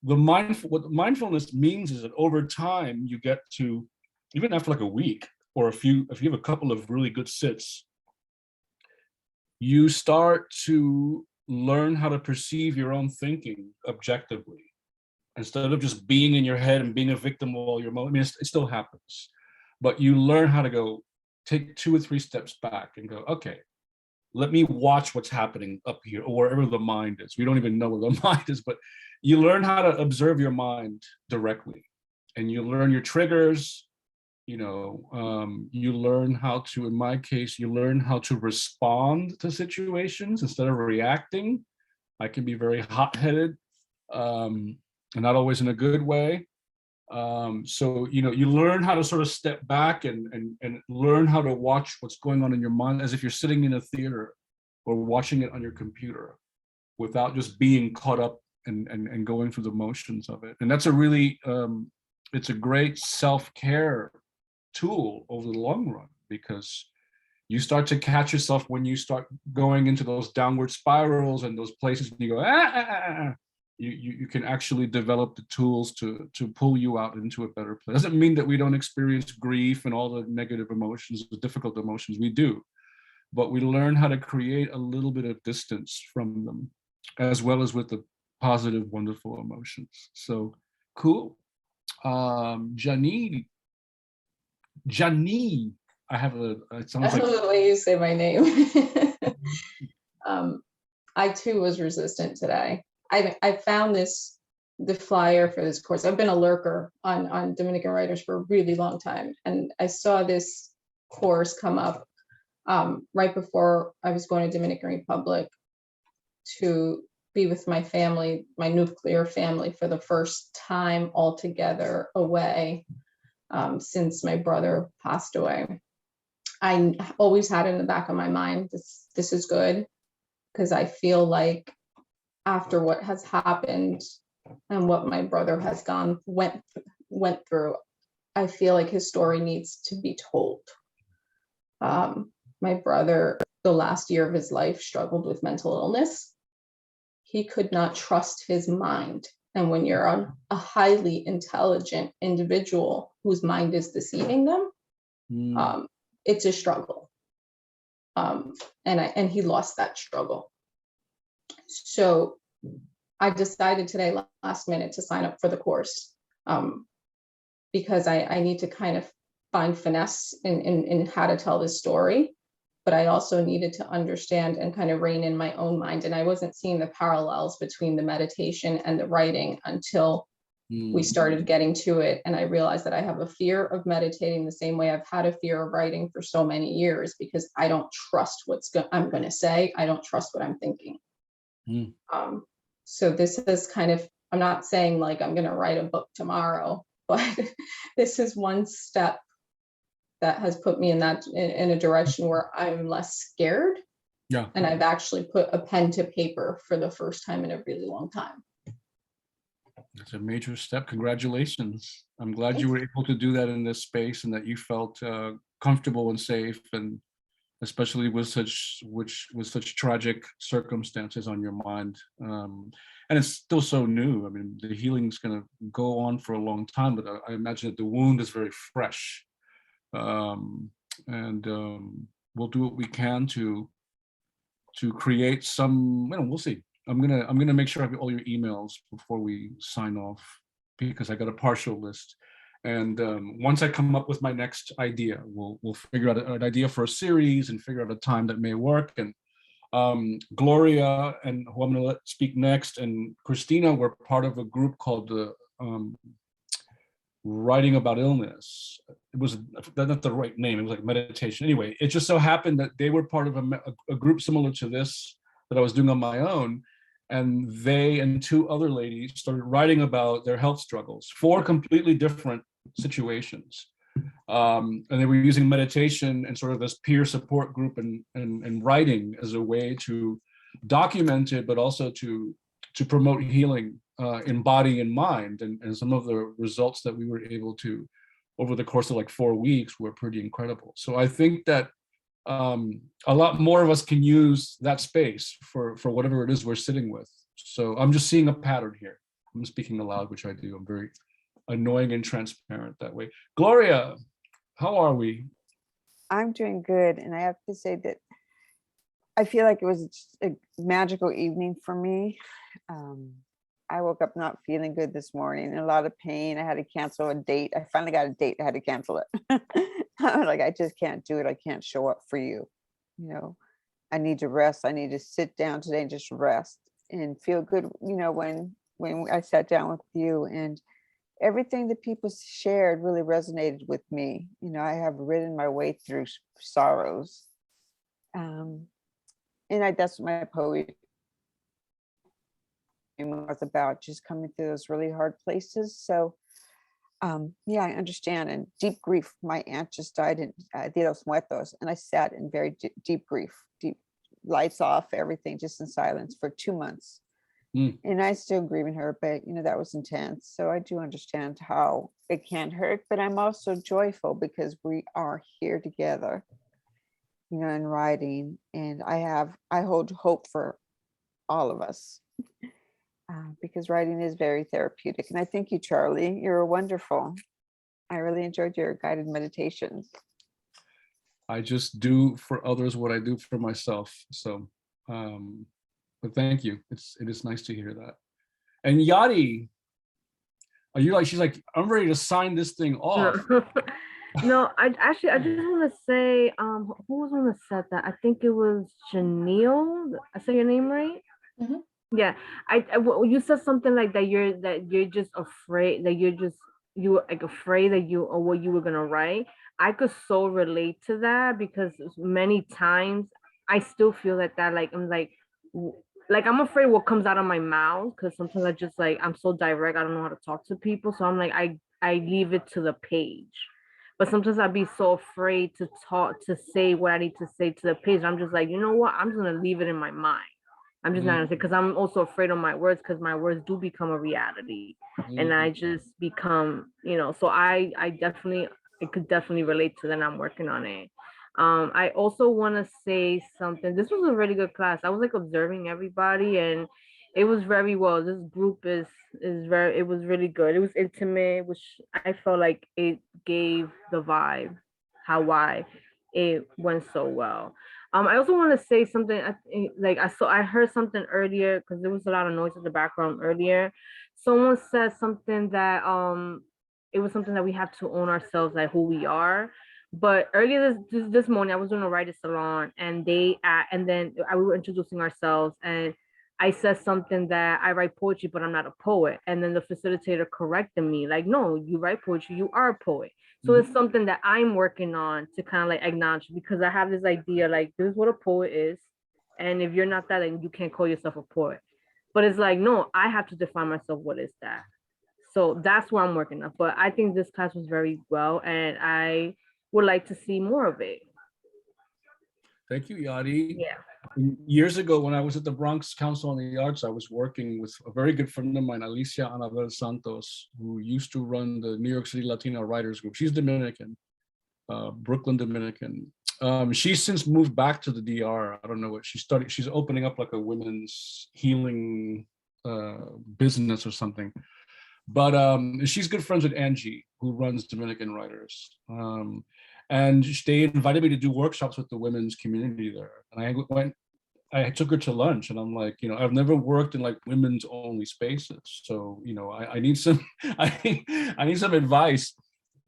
the what mindfulness means is that over time you get to, even after like a week or if you have a couple of really good sits, you start to learn how to perceive your own thinking objectively instead of just being in your head and being a victim of all your emotions. I mean, it still happens, but you learn how to go take 2 or 3 steps back and go, okay, let me watch what's happening up here or wherever the mind is. We don't even know where the mind is, but you learn how to observe your mind directly, and you learn your triggers. You learn how to, in my case, you learn how to respond to situations instead of reacting. I can be very hot-headed, and not always in a good way. So you learn how to sort of step back and learn how to watch what's going on in your mind as if you're sitting in a theater or watching it on your computer, without just being caught up and going through the motions of it. And that's a really it's a great self-care tool over the long run, because you start to catch yourself when you start going into those downward spirals and those places when you go, you can actually develop the tools to pull you out into a better place. Doesn't mean that we don't experience grief and all the negative emotions, the difficult emotions. We do, but we learn how to create a little bit of distance from them, as well as with the positive, wonderful emotions. So cool. Janine, I have it sounds I like love the way you say my name. I too was resistant today. I found the flyer for this course. I've been a lurker on Dominican writers for a really long time. And I saw this course come up right before I was going to Dominican Republic to be with my family, my nuclear family, for the first time altogether away since my brother passed away. I always had in the back of my mind, this is good, because I feel like after what has happened and what my brother has went through, I feel like his story needs to be told. My brother, the last year of his life, struggled with mental illness. He could not trust his mind. And when you're a highly intelligent individual whose mind is deceiving them, it's a struggle. And he lost that struggle. So I decided today, last minute, to sign up for the course because I need to kind of find finesse in how to tell this story. But I also needed to understand and kind of rein in my own mind. And I wasn't seeing the parallels between the meditation and the writing until we started getting to it. And I realized that I have a fear of meditating the same way I've had a fear of writing for so many years, because I don't trust I'm going to say. I don't trust what I'm thinking. So this is kind of, I'm not saying like I'm going to write a book tomorrow, but this is one step that has put me in a direction where I'm less scared. Yeah. And I've actually put a pen to paper for the first time in a really long time. It's a major step. Congratulations. I'm glad you were able to do that in this space, and that you felt comfortable and safe, and especially with such tragic circumstances on your mind. And it's still so new. I mean, the healing's going to go on for a long time, but I imagine that the wound is very fresh. We'll do what we can to create some, we'll see. I'm gonna make sure I have all your emails before we sign off, because I got a partial list. And once I come up with my next idea, we'll figure out an idea for a series and figure out a time that may work. And Gloria, and who I'm gonna let speak next, and Christina were part of a group called the Writing About Illness. It was not the right name. It was like meditation. Anyway, it just so happened that they were part of a group similar to this that I was doing on my own. And they and two other ladies started writing about their health struggles, 4 completely different situations. And they were using meditation and sort of this peer support group and writing as a way to document it, but also to promote healing in body and mind. And some of the results that we were able to, over the course of like 4 weeks, were pretty incredible. So I think that a lot more of us can use that space for whatever it is we're sitting with. So I'm just seeing a pattern here. I'm speaking aloud, which I do. I'm very annoying and transparent that way. Gloria, how are we? I'm doing good. And I have to say that I feel like it was just a magical evening for me. I woke up not feeling good this morning, in a lot of pain. I had to cancel a date. I finally got a date. I had to cancel it. I'm like, I just can't do it. I can't show up for you. I need to rest. I need to sit down today and just rest and feel good. When I sat down with you, and everything that people shared really resonated with me. You know, I have ridden my way through sorrows. And that's what my poetry was about, just coming through those really hard places. So yeah, I understand. And deep grief. My aunt just died in Dia de los Muertos, and I sat in very deep grief, deep lights off, everything, just in silence for 2 months. And I still grieving her, but you know, that was intense. So I do understand how it can hurt, but I'm also joyful because we are here together, you know, in writing. And I hold hope for all of us. Because writing is very therapeutic. And I thank you, Charlie. You're wonderful. I really enjoyed your guided meditations. I just do for others what I do for myself. So, but thank you. It is nice to hear that. And Yadi, are you like, she's like, I'm ready to sign this thing off. No, I just want to say, who was on the set that? I think it was Janelle. I say your name right? Mhm. Yeah, you said something like that you're just afraid, that you were like afraid that you or what you were gonna write. I could so relate to that because many times I still feel that like I'm afraid what comes out of my mouth, because sometimes I just like I'm so direct, I don't know how to talk to people, so I'm like I leave it to the page. But sometimes I'd be so afraid to say what I need to say to the page. I'm just like, you know what? I'm just gonna leave it in my mind. I'm just not gonna say, because I'm also afraid of my words, because my words do become a reality, and I just become, you know. So I could definitely relate to that. And I'm working on it. I also want to say something. This was a really good class. I was like observing everybody, and it was very well. This group is very. It was really good. It was intimate, which I felt like it gave the vibe, why it went so well. I also want to say something. I heard something earlier because there was a lot of noise in the background earlier. Someone said something that it was something that we have to own ourselves, like who we are. But earlier this morning, I was doing a writer salon, and then we were introducing ourselves, and I said something that I write poetry, but I'm not a poet. And then the facilitator corrected me, like, no, you write poetry, you are a poet. So it's something that I'm working on to kind of like acknowledge, because I have this idea, like, this is what a poet is. And if you're not that, then you can't call yourself a poet. But it's like, no, I have to define myself. What is that? So that's what I'm working on. But I think this class was very well, and I would like to see more of it. Thank you, Yadi. Yeah. Years ago, when I was at the Bronx Council on the Arts, I was working with a very good friend of mine, Alicia Anabel Santos, who used to run the New York City Latino Writers Group. She's Dominican, Brooklyn Dominican. She's since moved back to the DR. I don't know what she studied. She's opening up like a women's healing business or something. But she's good friends with Angie, who runs Dominican Writers. And they invited me to do workshops with the women's community there. And I took her to lunch, and I'm like, you know, I've never worked in like women's only spaces. So, you know, I need some, I need some advice.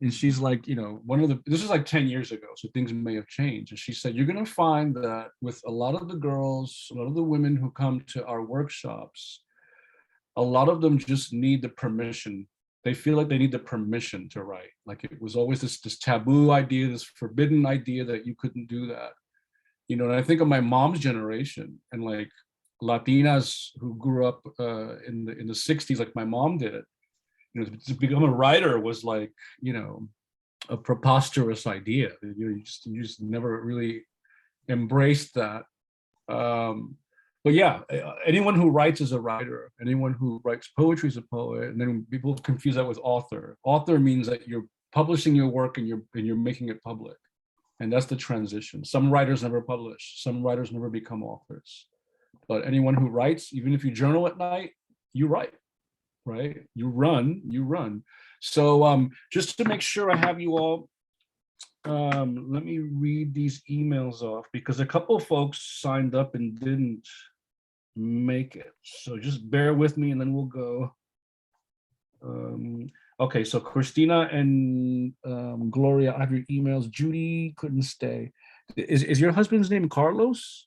And she's like, you know, this was like 10 years ago, so things may have changed. And she said, you're going to find that with a lot of the girls, a lot of the women who come to our workshops, a lot of them just need the permission. They feel like they need the permission to write. Like it was always this taboo idea, this forbidden idea that you couldn't do that. You know, and I think of my mom's generation and like Latinas who grew up in the 60s, like my mom did. You know, to become a writer was like, you know, a preposterous idea. You just never really embraced that. But yeah, anyone who writes is a writer. Anyone who writes poetry is a poet. And then people confuse that with author. Author means that you're publishing your work and you're making it public. And that's the transition. Some writers never publish. Some writers never become authors. But anyone who writes, even if you journal at night, you write, right? You run. So just to make sure I have you all, let me read these emails off, because a couple of folks signed up and didn't make it. So just bear with me and then we'll go. Okay, so Christina and Gloria, I have your emails. Judy couldn't stay. Is your husband's name Carlos?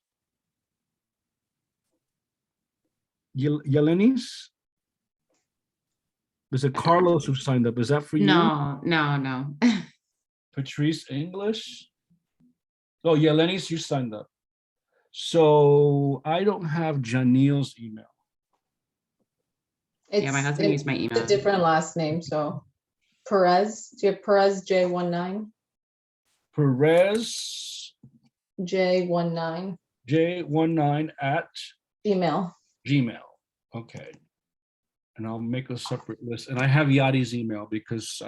Yelenis? There's a Carlos who signed up. Is that for you? No. Patrice English? Oh, yeah, Lenny's, you signed up. So I don't have Janille's email. Yeah, my husband used my It's email. a different last name, so Perez, do you have Perez J19? Perez J19, J19 at email. Gmail. Okay. And I'll make a separate list. And I have Yadi's email because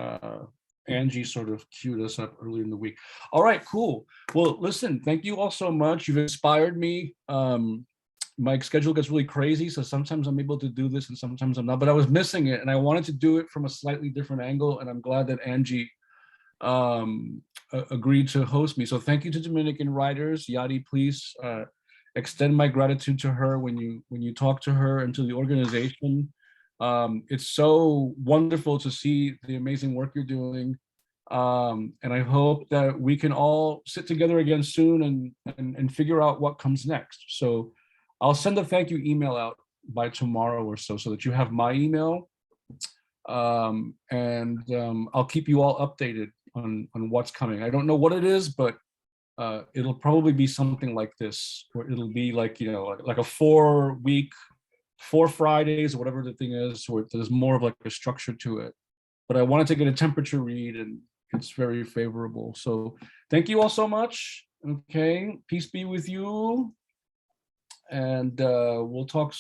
Angie sort of queued us up early in the week. All right, cool. Well, listen, thank you all so much. You've inspired me. My schedule gets really crazy, so sometimes I'm able to do this and sometimes I'm not, but I was missing it and I wanted to do it from a slightly different angle, and I'm glad that Angie agreed to host me. So thank you to Dominican Writers. Yadi, please extend my gratitude to her when you talk to her and to the organization. It's so wonderful to see the amazing work you're doing. And I hope that we can all sit together again soon and figure out what comes next. So I'll send a thank you email out by tomorrow or so that you have my email. And I'll keep you all updated on what's coming. I don't know what it is, but it'll probably be something like this, where it'll be like, like a 4-week, 4 Fridays, or whatever the thing is, where there's more of like a structure to it. But I wanted to get a temperature read, and it's very favorable. So thank you all so much. Okay, peace be with you. And we'll talk